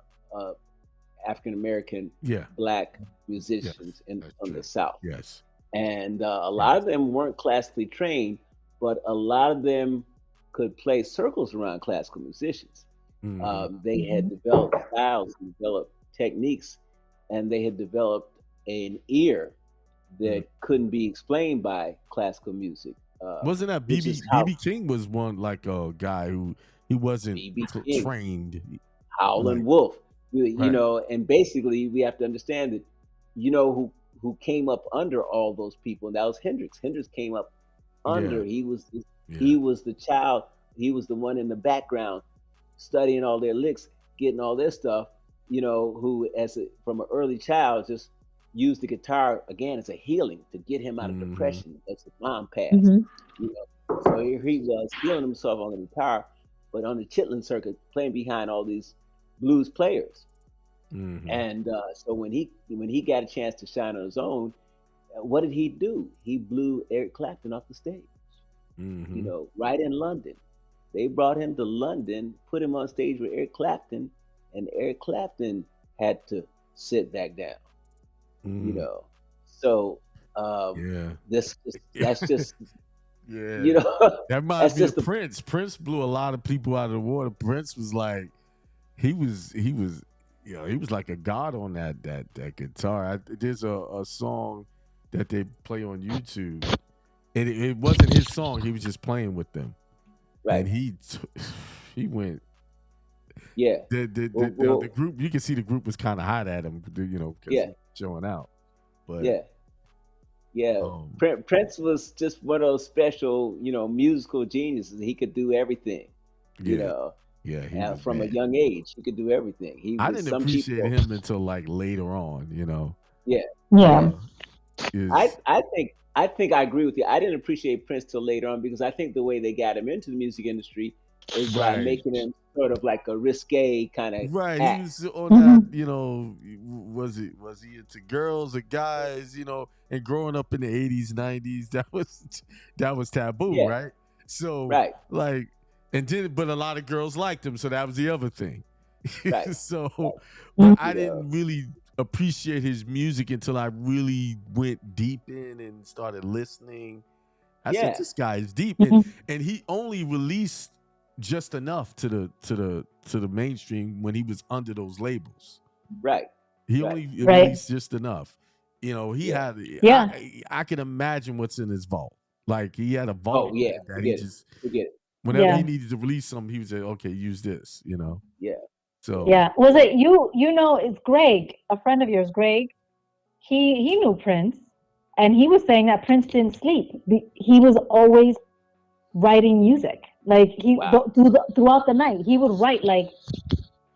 African American Yeah. black Yes. musicians That's from the true. South. Yes. And a lot of them weren't classically trained, but a lot of them could play circles around classical musicians. Mhm. They had developed styles, and developed techniques, and they had developed an ear that couldn't be explained by classical music, Wasn't that which is BB how BB King was one like a guy who he wasn't BB King, trained. Howlin' Right. Wolf, Right. and basically we have to understand that, who came up under all those people, and that was Hendrix. Hendrix came up Yeah. under. He was Yeah. the child. He was the one in the background, studying all their licks, getting all their stuff. Who from an early child just used the guitar again as a healing to get him out of Mhm. depression as his mom passed. Mm-hmm. So here he was healing himself on the guitar, but on the Chitlin circuit, playing behind all these blues players. Mhm. And so when he got a chance to shine on his own, what did he do? He blew Eric Clapton off the stage. Mhm. Right in London. They brought him to London, put him on stage with Eric Clapton, and Eric Clapton had to sit back down. Mm. So Yeah. that's just Yeah. That that's reminds me just of Prince. Prince blew a lot of people out of the water. Prince was like, he was like a god on that guitar. There's a song that they play on YouTube, and it wasn't his song. He was just playing with them, and right. he went. Yeah. The group, you can see the group was kind of hot at him, because Yeah. he was showing out. But Yeah. Prince was just one of those special, musical geniuses. He could do everything. Yeah, he was From a bad. young age, he could do everything. I didn't appreciate him until like later on, Yeah. Yeah. I think I agree with you. I didn't appreciate Prince till later on, because I think the way they got him into the music industry is by Right. making him sort of like a risque kind of Right, act. he was on that, was he into girls or guys, and growing up in the 80s, 90s, that was taboo, Yeah. right? So Right. like, but a lot of girls liked him, so that was the other thing. Right. So, Right. but I didn't really appreciate his music until I really went deep in and started listening. I said, this guy is deep, and he only released just enough to the mainstream when he was under those labels. Right. He Right. only released just enough. He had. Yeah. I can imagine what's in his vault. Like, he had a vault Oh yeah. that he just Forget it. whenever Yeah. he needed to release something, he would say, "Okay, use this." Yeah. So Yeah. Was it you? It's Greg, a friend of yours, Greg. He knew Prince, and he was saying that Prince didn't sleep. He was always writing music. Like Wow. throughout the night, he would write like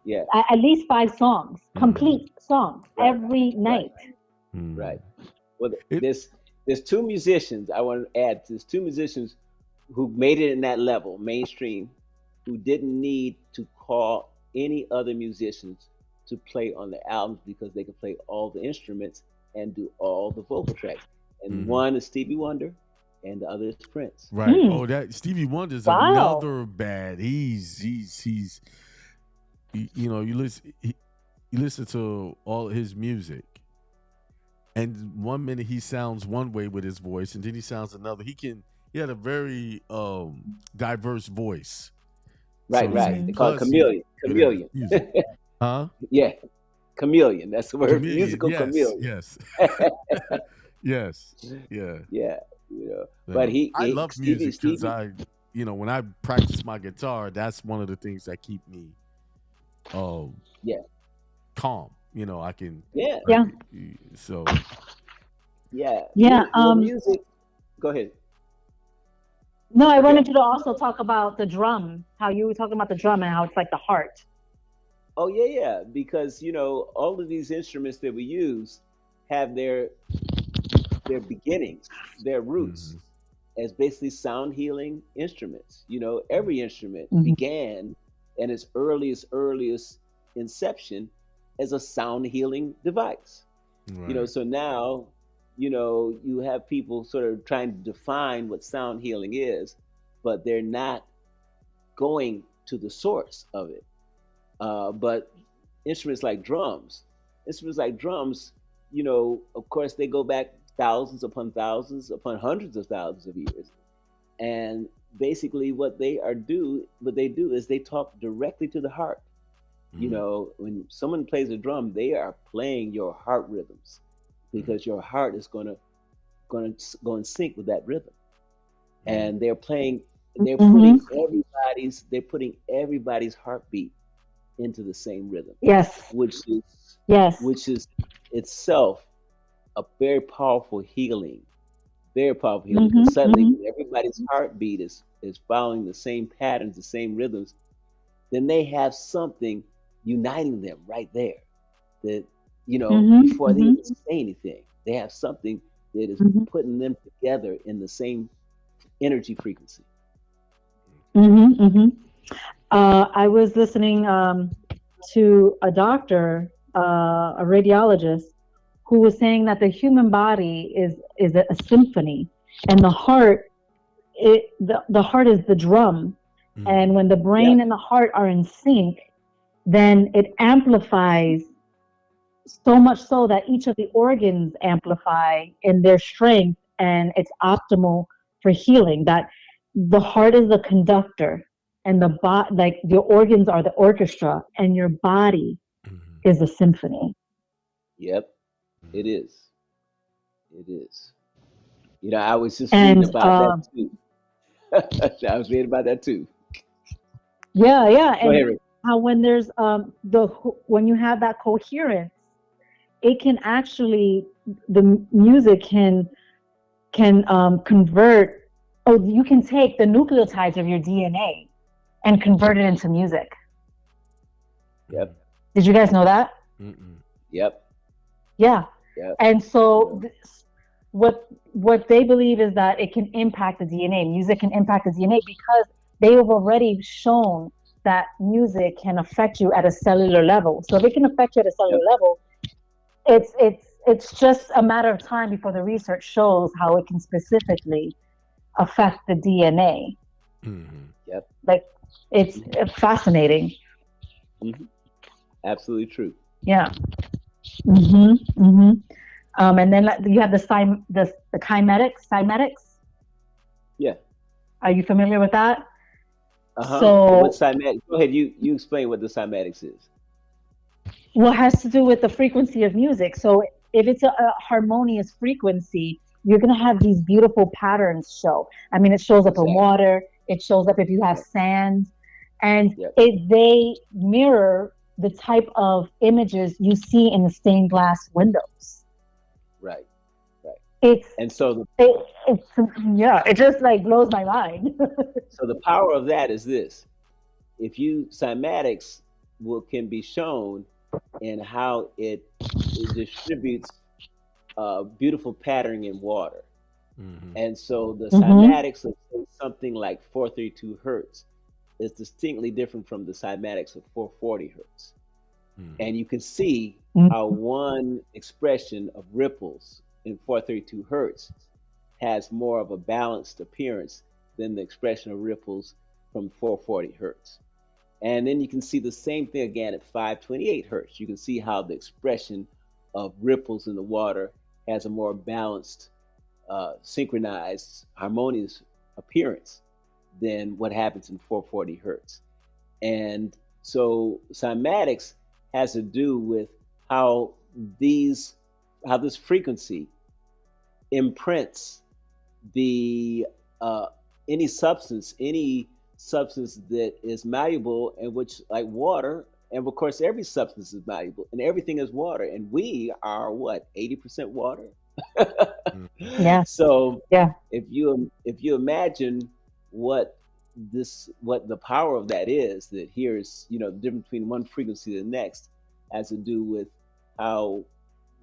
Yeah. at least 5 songs, complete songs Right. every night. Right. Well, It- there's two musicians I want to add. There's two musicians who made it in that level, mainstream, who didn't need to call any other musicians to play on the albums, because they could play all the instruments and do all the vocal tracks. And one is Stevie Wonder, and the other is Prince. Right. Oh, that Stevie Wonder's Wow. another bad. He's you listen to all his music, and 1 minute he sounds one way with his voice, and then he sounds another. He had a very diverse voice. Right. So Right. They call it plus chameleon. he's good at Chameleon. music. Huh? Yeah. Chameleon. That's the word. Chameleon, Musical yes, chameleon. Yes. Yes. Yeah. Yeah. But I love music because Stevie, when I practice my guitar, that's one of the things that keep me calm. I can Yeah. Yeah. So Yeah. Yeah. Your music. Go ahead. No, I wanted you to also talk about the drum. How you were talking about the drum and how it's like the heart. Oh yeah. Because all of these instruments that we use have their beginnings, their roots, as basically sound healing instruments. Every instrument began in its earliest inception as a sound healing device. Right. So now, you have people sort of trying to define what sound healing is, but they're not going to the source of it. But instruments like drums, of course, they go back thousands upon hundreds of thousands of years. And basically, what they do is they talk directly to the heart. Mhm. When someone plays a drum, they are playing your heart rhythms, because your heart is going to go in sync with that rhythm. And Mhm. they're putting everybody's heartbeat into the same rhythm, Yes. which is Yes. which is itself a very powerful healing, Mhm. because suddenly Mhm. when everybody's heartbeat is following the same patterns, the same rhythms, then they have something uniting them right there. That Mhm. before they Mhm. even say anything, they have something that is Mhm. putting them together in the same energy frequency. Mhm. Mhm. I was listening to a doctor, a radiologist, who was saying that the human body is a symphony, and the heart, the heart is the drum, and Mhm. when the Yep. brain and the heart are in sync, then it amplifies so much so that each of the organs amplify in their strength, and it's optimal for healing. That the heart is the conductor, and like your organs are the orchestra, and your body Mhm. is a symphony. Yep. It Mhm. is. It is. I was just reading And about that too. I was reading about that too. yeah, yeah, Go and ahead, Rick. how when there's when you have that coherence, it can actually, the music can convert. Oh, you can take the nucleotides of your DNA and convert it into music. Yep. Did you guys know that? Mhm. Yep. Yeah. Yep. And You so know. what they believe is that it can impact the DNA. Music can impact the DNA because they have already shown that music can affect you at a cellular level. So if it can affect you at a cellular Yep. level, it's just a matter of time before the research shows how it can specifically affect the DNA. Mhm. Yep. Like, it's Hmm. fascinating. Hmm. Absolutely true. Yeah. And then you have the cymetics. Cymetics. Yeah. Are you familiar with that? Uh-huh. What So, cymatics? Go ahead. You explain what the cymatics is. what has to do with the frequency of music? So, if it's a harmonious frequency, you're gonna have these beautiful patterns show. I mean, it shows up in Exactly. water. It shows up if you have Yep. sand, and Yep. they mirror the type of images you see in the stained glass windows. Right. Right. It's And so the it's yeah, it just like blows my mind. so the power of that is this: if you cymatics can be shown in how it distributes beautiful patterning in water. Mhm. And so the Mm-hmm. cymatics of say, something like 432 hertz is distinctly different from the cymatics of 440 hertz. Mhm. And you can see how one expression of ripples in 432 hertz has more of a balanced appearance than the expression of ripples from 440 hertz. And then you can see the same thing again at 528 hertz. You can see how the expression of ripples in the water has a more balanced, synchronized, harmonious appearance than what happens in 440 hertz. And so cymatics has to do with how these how this frequency imprints the any substance that is malleable, and which like water, and of course every substance is malleable and everything is water, and we are what, 80% water. Mhm. Yes. So Yeah. if you imagine what the power of that is, that here's the difference between one frequency to the next has to do with how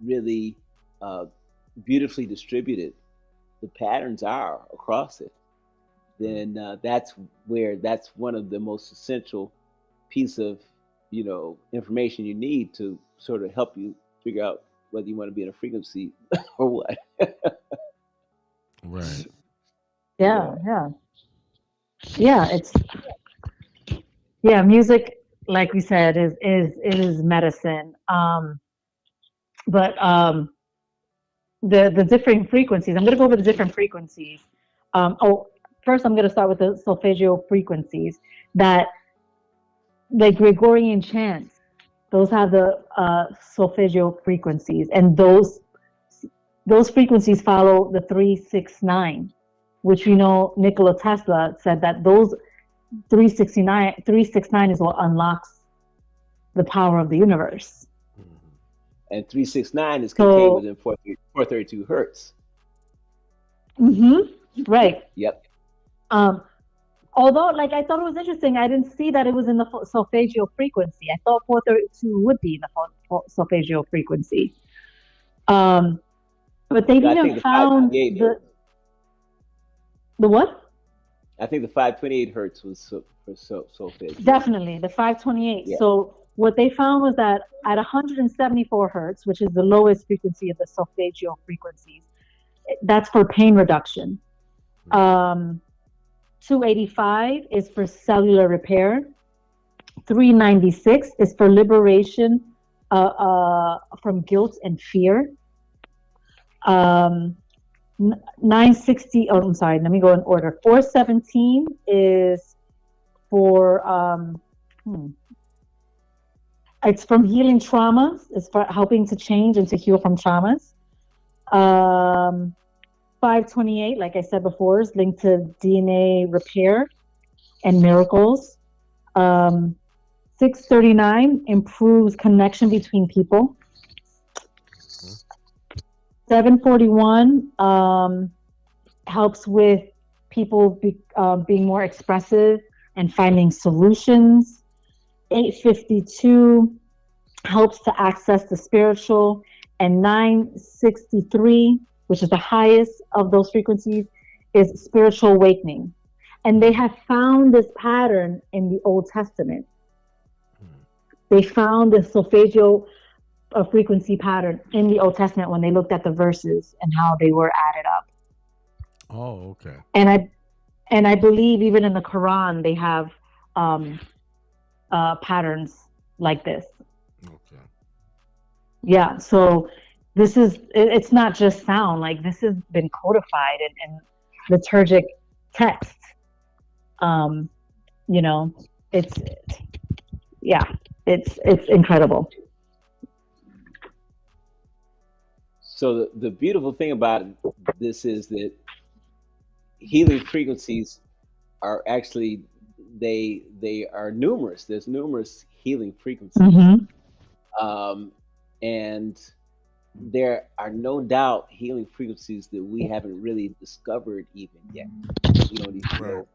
really uh, beautifully distributed the patterns are across it, then that's one of the most essential piece of information you need to sort of help you figure out whether you want to be in a frequency or what. Right. Yeah. It's music, like we said, is medicine. But the different frequencies. I'm going to go over the different frequencies. First I'm going to start with the solfeggio frequencies. That the Gregorian chants, those have the solfeggio frequencies, and those frequencies follow the 369, which we know Nikola Tesla said that those 369 is what unlocks the power of the universe. And 369 is contained within 432 hertz. Right. Yep. Although, like, I thought it was interesting, I didn't see that it was in the solfeggio frequency. I thought 432 would be in the solfeggio frequency. But they didn't found the what? I think the 528 hertz was for solfeggio. Definitely, the 528. Yeah. So what they found was that at 174 hertz, which is the lowest frequency of the solfeggio frequencies, that's for pain reduction. 285 is for cellular repair. 396 is for liberation from guilt and fear. 960, oh, I'm sorry, let me go in order. 417 is for, it's from healing traumas. It's for helping to change and to heal from traumas. 528, like I said before, is linked to DNA repair and miracles. 639 improves connection between people. 741 helps with people being more expressive and finding solutions. 852 helps to access the spiritual. And 963, which is the highest of those frequencies, is spiritual awakening. And they have found this pattern in the Old Testament. They found the solfeggio frequency pattern in the Old Testament when they looked at the verses and how they were added up. Oh, okay. And I believe even in the Quran they have patterns like this. Okay. Yeah, so it's not just sound, like this has been codified in liturgic text. It's incredible. So the beautiful thing about this is that healing frequencies are actually they are numerous. There's numerous healing frequencies. And there are no doubt healing frequencies that we haven't really discovered even yet. We don't even know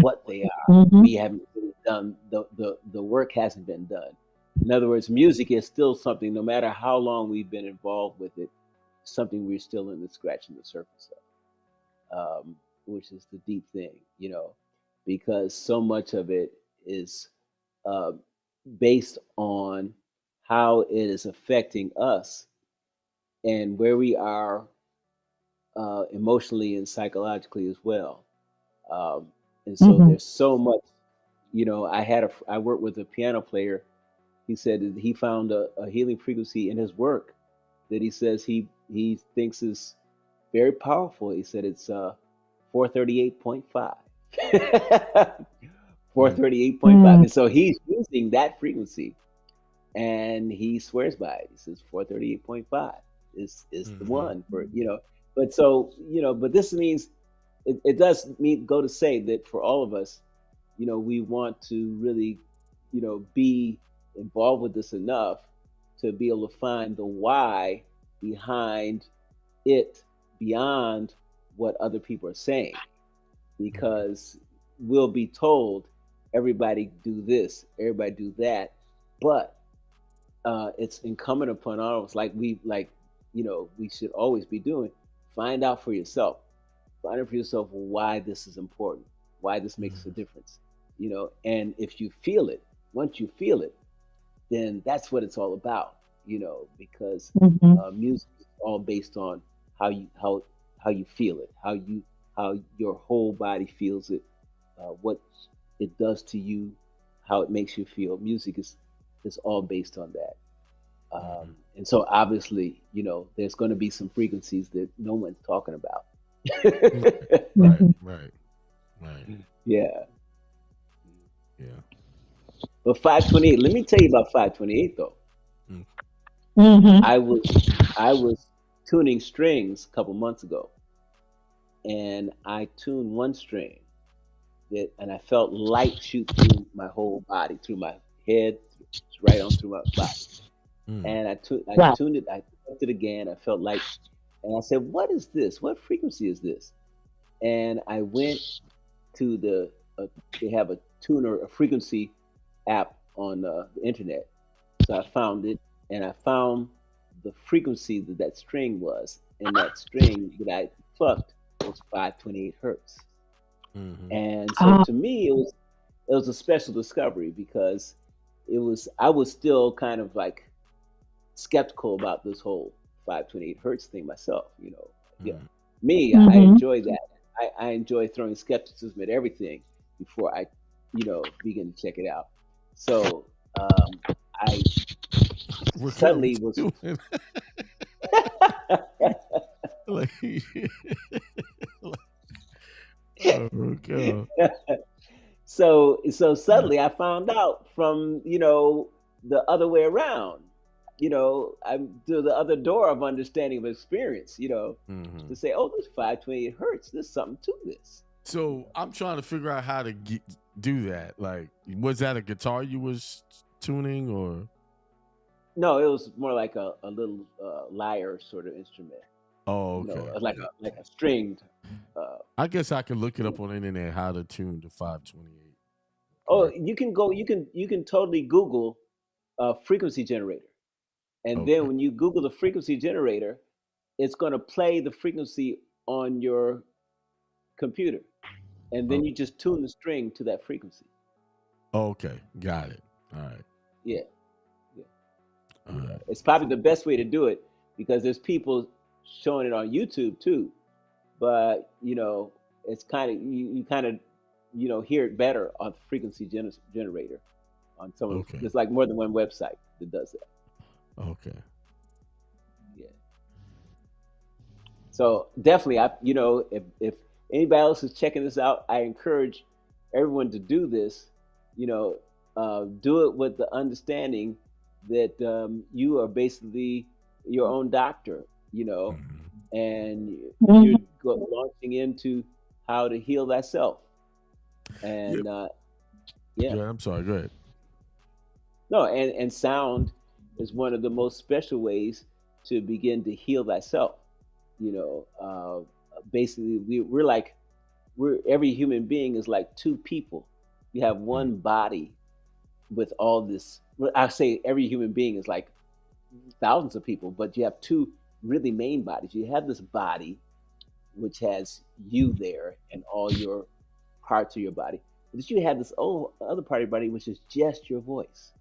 what they are. We haven't really done the work hasn't been done. In other words, music is still something, no matter how long we've been involved with it, something we're still in the scratching the surface of, which is the deep thing, because so much of it is based on how it is affecting us and where we are emotionally and psychologically as well. And so there's so much, I worked with a piano player. He said that he found a healing frequency in his work that he says he thinks is very powerful. He said it's 438.5. 438.5. And so he's using that frequency and he swears by it. He says 438.5 is the one for, but this means it does go to say that for all of us, we want to really, be involved with this enough to be able to find the why behind it beyond what other people are saying, because we'll be told everybody do this, everybody do that, but it's incumbent upon all of us, we should always be doing, find out for yourself why this is important, why this makes a difference, and if you feel it, once you feel it, then that's what it's all about, because Mhm. music is all based on how you feel it, how your whole body feels it, what it does to you, how it makes you feel. Music is all based on that. Mhm. And so obviously, there's going to be some frequencies that no one's talking about. Right, Mhm. right, right. Yeah. Yeah. But 528, let me tell you about 528 though. Mm. Mhm. I was tuning strings a couple months ago, and I tuned one string and I felt light shoot through my whole body, through my head, right on through my body. Mm. And I Wow. tuned it, I tuned it again. I felt light, and I said, "What is this? What frequency is this?" And I went to they have a tuner, a frequency app on the internet. So I found it, and I found the frequency that string was, and that string that I plucked was 528 hertz. Mhm. And so Ah. to me, it was a special discovery because I was still kind of like skeptical about this whole 528 hertz thing myself. Yeah, Mm. me, I Mhm. enjoy that. I enjoy throwing skepticism at everything before I, begin to check it out. So I Raquel, suddenly what was. you doing? Like, oh, Raquel. So suddenly I found out from the other way around. I'm to the other door of understanding of experience. Hmm. To say, oh, this 528 hertz. There's something to this. So I'm trying to figure out how to do that. Like, was that a guitar you was tuning, or? No, it was more like a little lyre sort of instrument. Oh, okay. Like a stringed. Uh, I guess I can look it up on the internet how to tune the 528. oh, Correct. you can go. You can totally Google frequency generator, and then Okay. when you Google the frequency generator, it's going to play the frequency on your computer, and then Oh, you just tune the string to that frequency. okay. Got it. All right. Yeah, yeah, All yeah. right. It's probably the best way to do it because there's people showing it on YouTube too. But it's kind of you kind of hear it better on the frequency generator on some of Okay. there's like more than one website that does that. Okay. Yeah. So definitely, if anybody else is checking this out, I encourage everyone to do this. Do it with the understanding that you are basically your own doctor. Mhm. And Mhm. you're launching into how to heal thyself. Yeah. And yeah, Yeah. I'm sorry. Go ahead. no, and sound is one of the most special ways to begin to heal thyself. You know, uh, Basically, we're every human being is like two people. You have Mm. one body with all this. Well, I say every human being is like thousands of people, but you have two really main bodies. You have this body which has you there and all your parts of your body. But you have this other part of your body which is just your voice.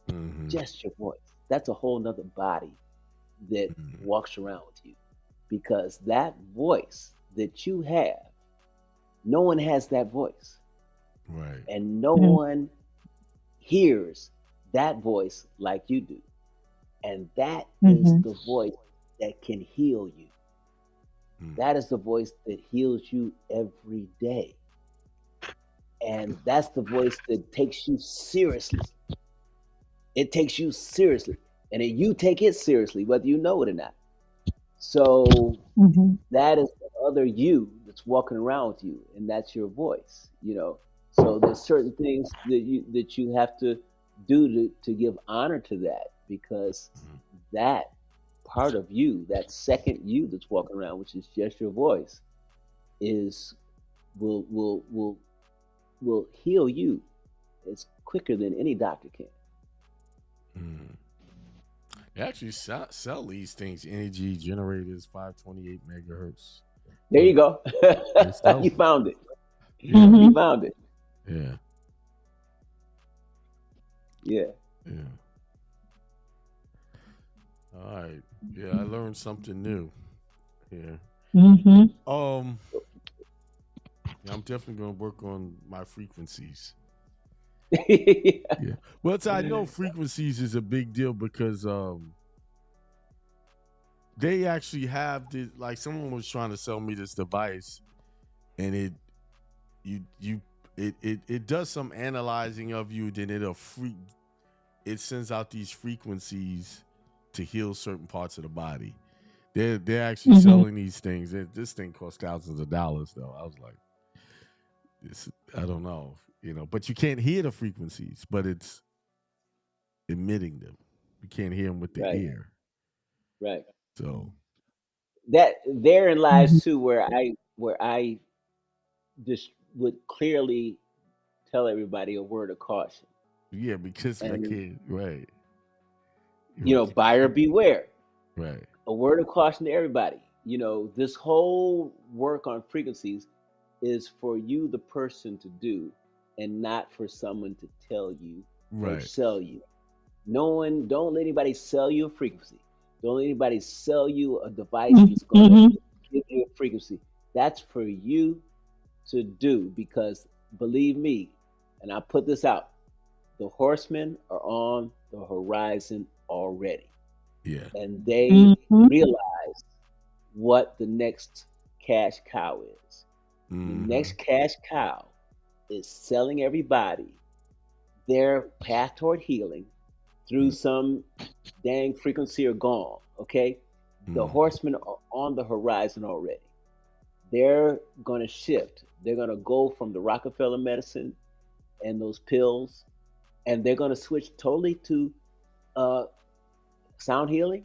Mhm. Just your voice. That's a whole nother body that Mhm. walks around with you. Because that voice that you have, no one has that voice. Right. And no Mhm. one hears that voice like you do. And that is Mhm. the voice that can heal you. Mm. That is the voice that heals you every day. And that's the voice that takes you seriously. It takes you seriously. And then you take it seriously, whether you know it or not. So Mhm. that is the other you that's walking around with you, and that's your voice. So there's certain things that you have to do to give honor to that because Mhm. that part of you, that second you that's walking around, which is just your voice, is will will will will heal you as quicker than any doctor can. Mm. They actually sell these things, energy generators, 528 megahertz. There you go. They sell You them. found it. Yeah. You Mhm. found it. Yeah. Yeah. Yeah. All right. Yeah, I learned something new here. Mm-hmm. Yeah, I'm definitely gonna work on my frequencies. Yeah. Yeah. Well, I know frequencies is a big deal because they actually have this, like someone was trying to sell me this device, and it does some analyzing of you, then it sends out these frequencies to heal certain parts of the body. They're actually Mm-hmm. selling these things. This thing costs thousands of dollars though. I was like, I don't know, but you can't hear the frequencies, but it's emitting them. You can't hear them with the Right. ear. Right. So That therein Mm-hmm. lies too where I just would clearly tell everybody a word of caution. yeah, because I And can't. Right. buyer beware. Right. A word of caution to everybody. This whole work on frequencies is for you, the person, to do, and not for someone to tell you or Right. sell you. Don't let anybody sell you a frequency. Don't let anybody sell you a device that's going to Mm-hmm. give you a frequency. That's for you to do, because believe me, and I put this out, the horsemen are on the horizon already, Yeah. and they Mm-hmm. realize what the next cash cow is. The Mm-hmm. next cash cow is selling everybody their path toward healing through some dang frequency or gone. Okay, the Mm-hmm. horsemen are on the horizon already. They're going to shift. They're going to go from the Rockefeller medicine and those pills, and they're going to switch totally to uh, sound healing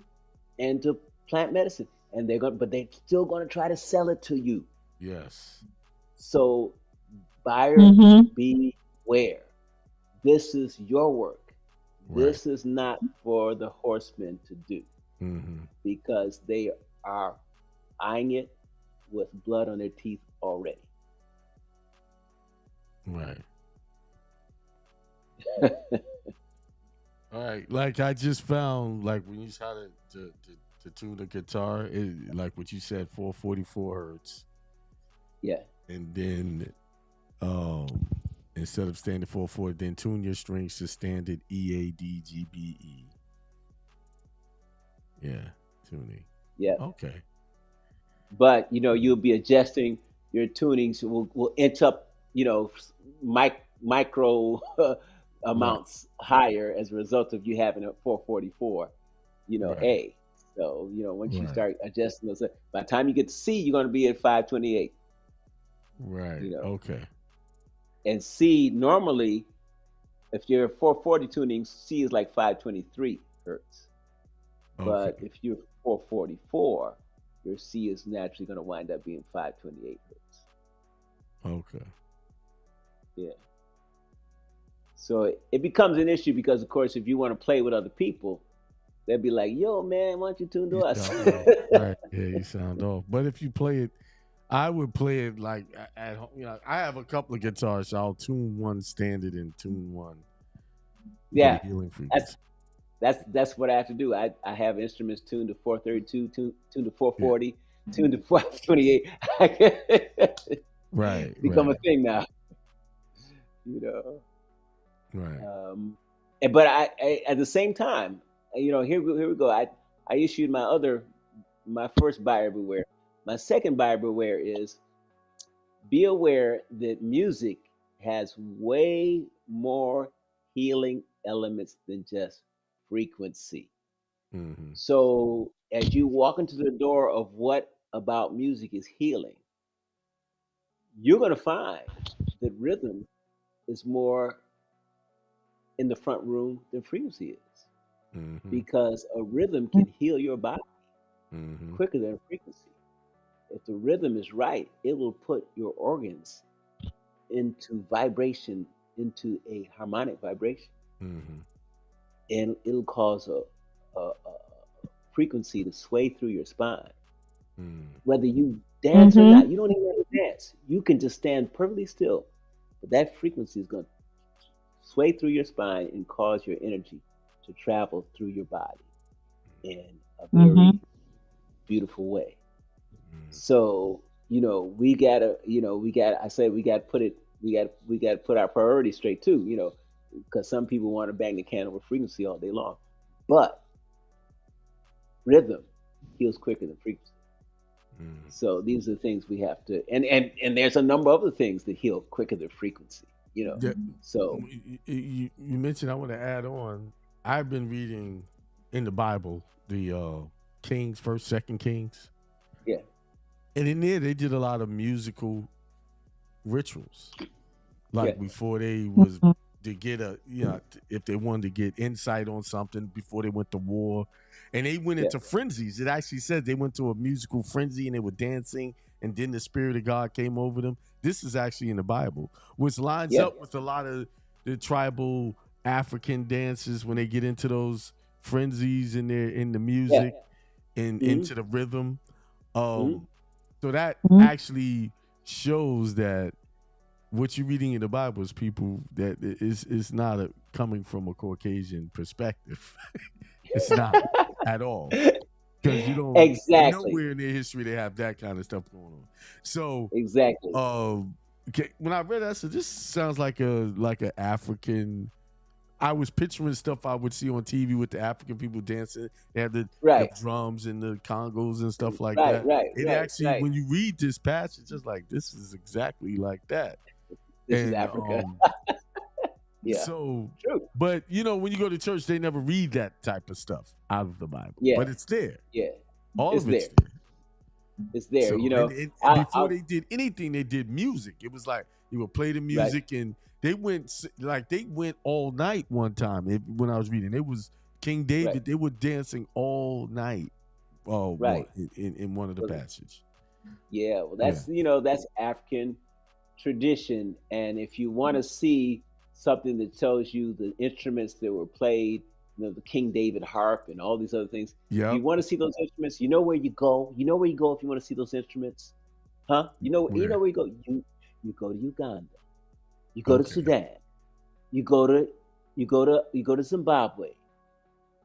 and to plant medicine. And but they're still going to try to sell it to you. Yes. So, buyer Mm-hmm. beware. This is your work. Right. This is not for the horsemen to do, Mm-hmm. because they are eyeing it with blood on their teeth already. Right. All right. Like I just found, like when you try to tune the guitar, like what you said, 444 hertz, Yeah. and then instead of standard 4/4, then tune your strings to standard EADGBE. Yeah, tuning. Yeah. Okay. But you'll be adjusting your tunings will inch up, micro Right. amounts higher as a result of you having a 444, Right. A. So, once you Right. start adjusting those, by the time you get to C, you're going to be at 528, Right. you know. Okay. And C, normally, if you're 440 tuning, C is like 523 hertz. Okay. But if you're 444, your C is naturally going to wind up being 528 hertz. Okay. Yeah. So it becomes an issue because, of course, if you want to play with other people, they'll be like, "Yo, man, why don't you tune to You us?" sound off. Right. Yeah, you sound off. But if you play it, I would play it like at home. I have a couple of guitars, so I'll tune one standard and tune one for the Yeah, healing that's frequency. that's what I have to do. I have instruments tuned to 432, tuned to Yeah. 440, tuned to 528. Right. Become a Right. thing now, you know. Right. But I at the same time, here we go. I issued my first buyer beware. My second buyer beware is, be aware that music has way more healing elements than just frequency. Mm-hmm. So as you walk into the door of what about music is healing, you're going to find that rhythm is more in the front room than frequency is, Mm-hmm. because a rhythm can heal your body Mm-hmm. quicker than frequency. If the rhythm is right, it will put your organs into vibration, into a harmonic vibration, Mm-hmm. and it'll cause a frequency to sway through your spine. Mm-hmm. Whether you dance or Mm-hmm. not, you don't even have to dance. You can just stand perfectly still, but that frequency is going to sway through your spine and cause your energy to travel through your body. in a very Mhm. beautiful way. Mm. So, we gotta, I said we gotta put it, we gotta put our priorities straight too, because some people want to bang the can over frequency all day long, but rhythm heals quicker than frequency. Mm. So these are the things we have to, and there's a number of other things that heal quicker than frequency, Yeah, So you mentioned, I want to add on. I've been reading in the Bible the Kings, First, Second Kings, yeah, and in there they did a lot of musical rituals, yeah, like before they was Mhm. to get if they wanted to get insight on something before they went to war, and they went yeah, into frenzies. It actually says they went to a musical frenzy and they were dancing, and then the spirit of God came over them. This is actually in the Bible, which lines yeah, up with a lot of the tribal African dances when they get into those frenzies in the yeah. music and Hmm. into the rhythm. Hmm. So that Mhm. actually shows that what you're reading in the Bible is people that is not coming from a Caucasian perspective. It's not at all, because you don't Exactly, nowhere in their history they have that kind of stuff going on. So, exactly. when I read that, I said this sounds like a African. I was picturing stuff I would see on TV with the African people dancing. They have the Right, drums and the congos and stuff like right, that. right, It right, actually, right. when you read this passage, it's just like this is exactly like that. This is And Africa. Yeah, so, true. but when you go to church, they never read that type of stuff out of the Bible, Yeah, but it's there. yeah. All It's of it's there. there. It's there. So, and before I'll they did anything, they did music. It was like they would play the right, music, and they went all night one time. When I was reading, it was King right, David. They were dancing all night. Oh, right. in one of the Well, passages. yeah. Well, Yeah. that's African tradition, and if you want to see something that tells you the instruments that were played, the King David harp and all these other things. If Yep. you want to see those instruments, you know where you go. You know where you go if you want to see those instruments, huh? You know Where? where you go. You go to Uganda. You go to Okay. Sudan. You go to Zimbabwe.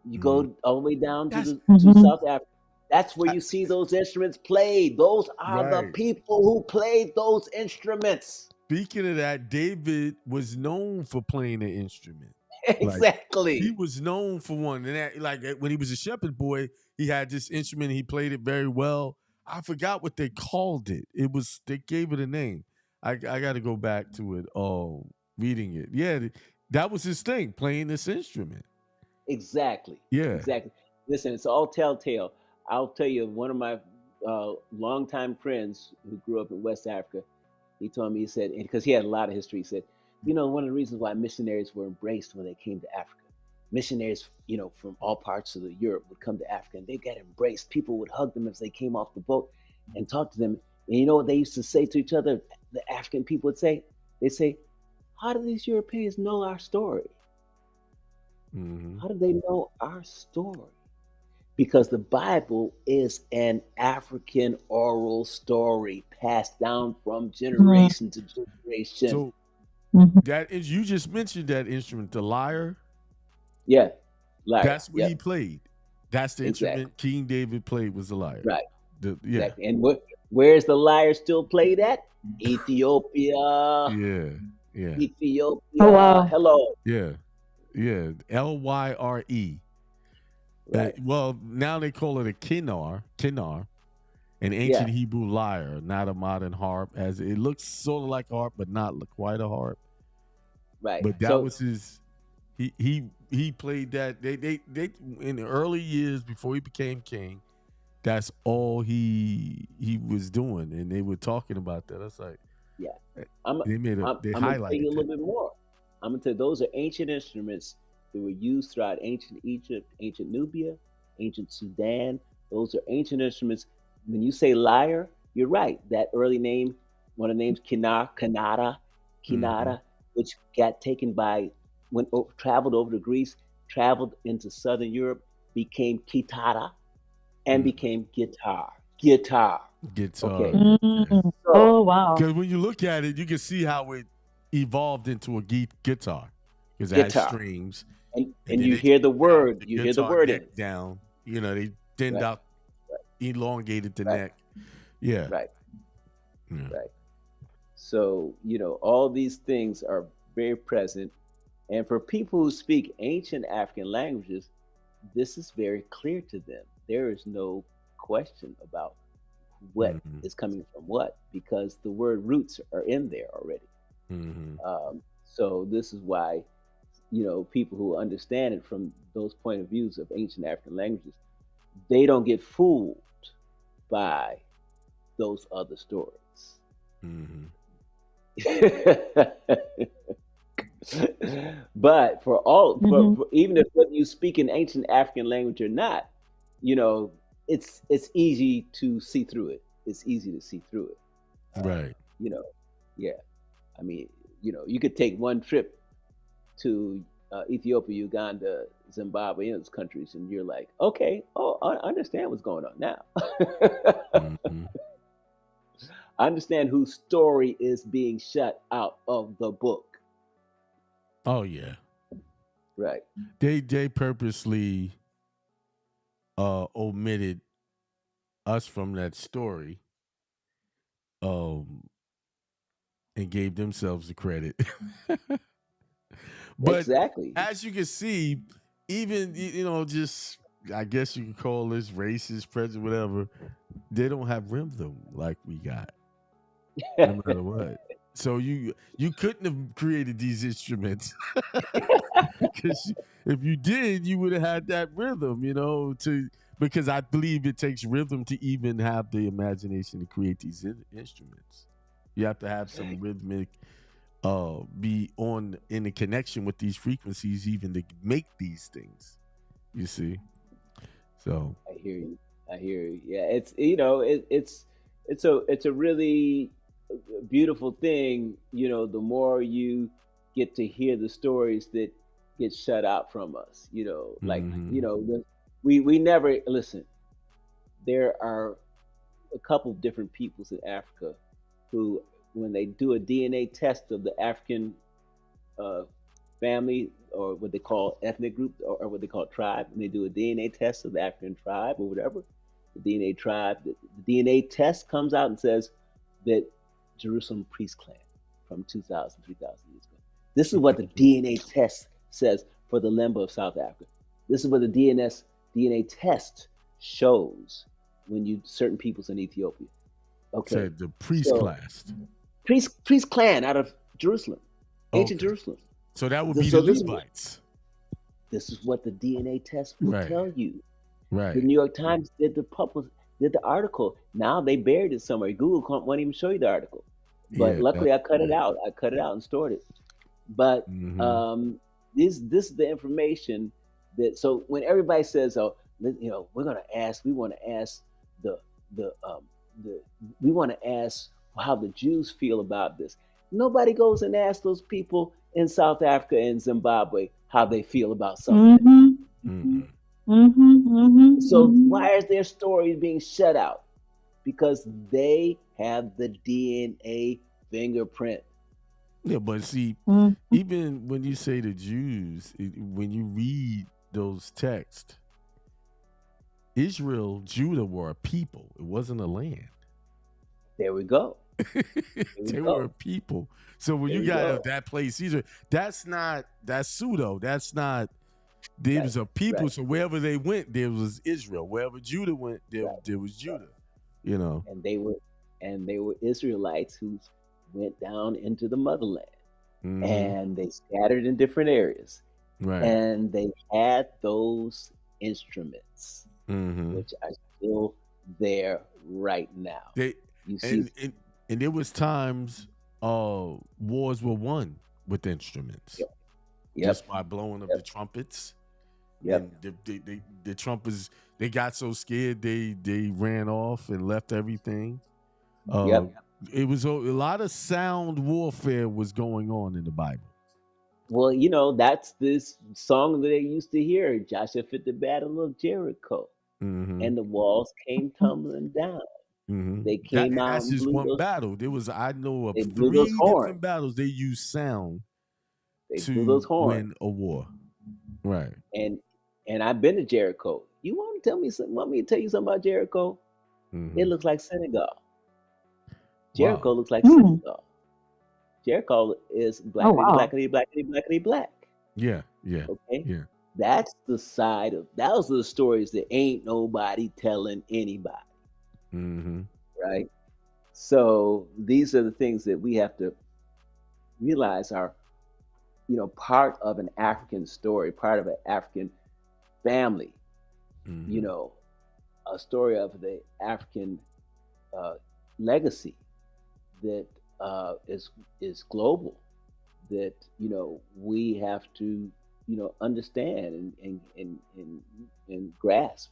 You Mhm. go all the way down to That's to Mhm. South Africa. That's where you see those instruments played. Those are the right. people who played those instruments. Speaking of that, David was known for playing an instrument. Like he Exactly. was known for one, and when he was a shepherd boy, he had this instrument. He played it very well. I forgot what they called it. They gave it a name. I got to go back to it. Oh, reading it. Yeah, that was his thing, playing this instrument. Exactly. Yeah. Exactly. Listen, it's all telltale. I'll tell you, one of my longtime friends who grew up in West Africa, he told me, he said, because he had a lot of history, he said, one of the reasons why missionaries were embraced when they came to Africa, missionaries, from all parts of the Europe would come to Africa and they got embraced. People would hug them as they came off the boat and talk to them. And you know what they used to say to each other? The African people would say, they say, how do these Europeans know our story? Mm-hmm. How do they know our story? Because the Bible is an African oral story passed down from Mhm. generation to generation. So Mhm. that is, you just mentioned that instrument, the lyre. Yeah, lyre. That's what Yeah, he played. That's the exactly. instrument King David played, was the lyre. Right, Yeah. exactly. And where's the lyre still played at? Ethiopia. Yeah. Yeah. Oh Ethiopia. wow. Hello. Yeah. Yeah. Lyre. Right. Well, now they call it a kinar, an Yeah. ancient Hebrew lyre, not a modern harp. As it looks sort of like a harp, but not quite a harp. Right. But that So was his. He played that. They in the early years before he became king. That's all he was doing, and they were talking about that. I was like, yeah, I'm they I'm gonna tell you highlighted a that. little bit more. I'm gonna tell you those are ancient instruments that were used throughout ancient Egypt, ancient Nubia, ancient Sudan. Those are ancient instruments. When you say lyre, you're right. That early name, one of the names, Mm-hmm. Kinara, which got taken by traveled over to Greece, traveled into Southern Europe, became kitara, and Mm. became guitar. Guitar. Guitar. Okay, Okay. Mm. so Oh wow. Because when you look at it, you can see how it evolved into a guitar, because it has guitar. strings, and and and then you they hear the dropped word the you hear the guitar word in neck it. down. You know, they thinned Right. out, elongated the Right. neck. Yeah. Right. Yeah. Right. So, all these things are very present. And for people who speak ancient African languages, this is very clear to them. There is no question about what Mhm. is coming from what, because the word roots are in there already. Mhm. So this is why, people who understand it from those point of views of ancient African languages, they don't get fooled by those other stories. Mhm. But Mhm. for even if whether you speak an ancient African language or not, it's easy to see through it. It's easy to see through it. Right. You know, yeah. I mean, you could take one trip to Ethiopia, Uganda, Zimbabwe, those countries, and you're like, okay, oh, I understand what's going on now. Mhm. I understand whose story is being shut out of the book. Oh yeah. Right. They purposely omitted us from that story um and gave themselves the credit. But Exactly. as you can see, even just I guess you could call this racist, prejudice, whatever. They don't have rhythm like we got, no matter what. So you couldn't have created these instruments because if you did, you would have had that rhythm, because I believe it takes rhythm to even have the imagination to create these instruments. You have to have some rhythmic be on in a connection with these frequencies even to make these things, you see. So I hear you. I hear you. Yeah, it's a really beautiful thing. The more you get to hear the stories that get shut out from us. Like mhm. we never listen. There are a couple of different peoples in Africa who, when they do a DNA test of the African uh, family, or what they call ethnic group, or what they call tribe, and they do a DNA test of the African tribe or whatever, the DNA tribe, the DNA test comes out and says that Jerusalem priest clan from 2,000, 3,000 years ago. This is what the DNA test says for the Lemba of South Africa. This is what the DNA test shows when you certain peoples in Ethiopia. Okay, Said the priest so class. priest clan out of Jerusalem, ancient Okay. Jerusalem. So that would be So the Levites. this is what the DNA test will Right. tell you. Right. The New York Times did the article. Now they buried it somewhere. Google won't even show you the article. But Yeah. luckily, I cut it out. I cut it out and stored it. But Mhm. this is the information that. So when everybody says, "Oh, we're gonna ask," we want to ask the the we want to ask how the Jews feel about this. Nobody goes and asks those people in South Africa and Zimbabwe how they feel about something. Mhm. Mm-mm. Mhm. Mhm. So Mhm. why is their story being shut out? Because they have the DNA fingerprint. Yeah, but see, Mhm. even when you say the Jews, when you read those texts, Israel, Judah were a people. It wasn't a land. There we go. we They go. were a people. So when There you we got go. that place, that's pseudo. That's not. There Right. was a people. Right. So wherever they went, there was Israel. Wherever Judah went, there Right. there was Judah. You know. And they were Israelites who went down into the motherland, Mhm. and they scattered in different areas, Right. and they had those instruments, Mhm. which are still there right now. They You see, and there was times wars were won with instruments yep, just yep, by blowing of the yep, trumpets. yep, And the trumpets, they got so scared they ran off and left everything. Uh, yep. it was a lot of sound warfare was going on in the Bible. Well, that's this song that they used to hear. Joshua fit the battle of Jericho, Mm-hmm. and the walls came tumbling down. Mm-hmm. They That came and out that's and just blew one those. battle. I know of They blew those 3 horns. different battles they used sound They blew those to horns. win a war. Right. And I've been to Jericho. You want Want me to tell you something about Jericho? Mhm. It looks like Senegal. Wow. Jericho looks like Hmm. Senegal. Jericho is Oh, wow. black. Yeah, yeah, Okay, yeah. that's the side of those are the stories that ain't nobody telling anybody, Mm-hmm. right? So these are the things that we have to realize are, part of an African story, part of an African family. Mm-hmm. A story of the African legacy that is global. That we have to understand and grasp,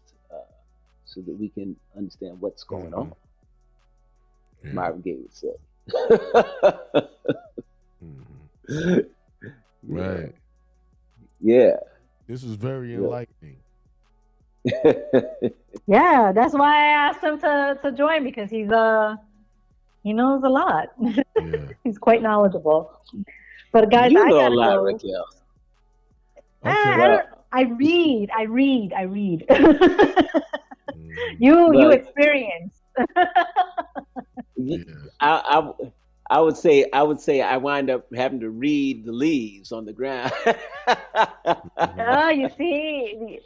so that we can understand what's going on. Yeah. Marvin Gaye would say. Mm-hmm. Right. Yeah. This was very Yeah. enlightening. Yeah, that's why I asked him to join, because he knows a lot. Yeah. He's quite knowledgeable. But guys, You I know a gotta lot, go. Raquel. Okay. Well, I read. Mhm. You Well, experience. y- Yeah. I would say I wind up having to read the leaves on the ground. Oh, you see,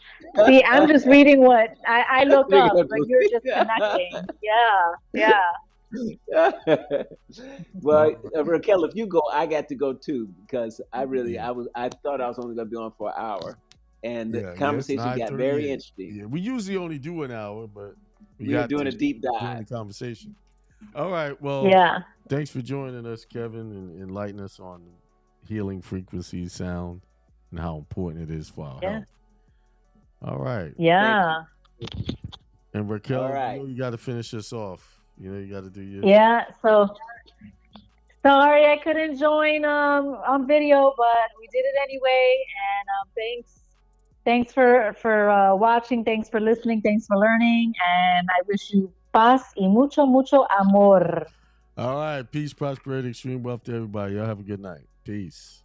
I'm just reading what I look up, but you're just connecting. Yeah. Well, All Raquel, if you go, I got to go too, because I Yeah. thought I was only going to be on for an hour, and the Yeah. It's conversation got very 9:38. interesting. Yeah. We usually only do an hour, but we We were got doing to a deep doing dive. the conversation. All right. Well, Yeah. thanks for joining us, Kevin, and enlightening us on healing frequency sound and how important it is for our Yeah. health. All right. Yeah. And Raquel, All right. you got to finish us off. You got to do your. Yeah. So sorry I couldn't join on video, but we did it anyway. And thanks for watching. Thanks for listening. Thanks for learning. And I wish you paz y mucho amor. All right. Peace, prosperity, extreme wealth to everybody. Y'all have a good night. Peace.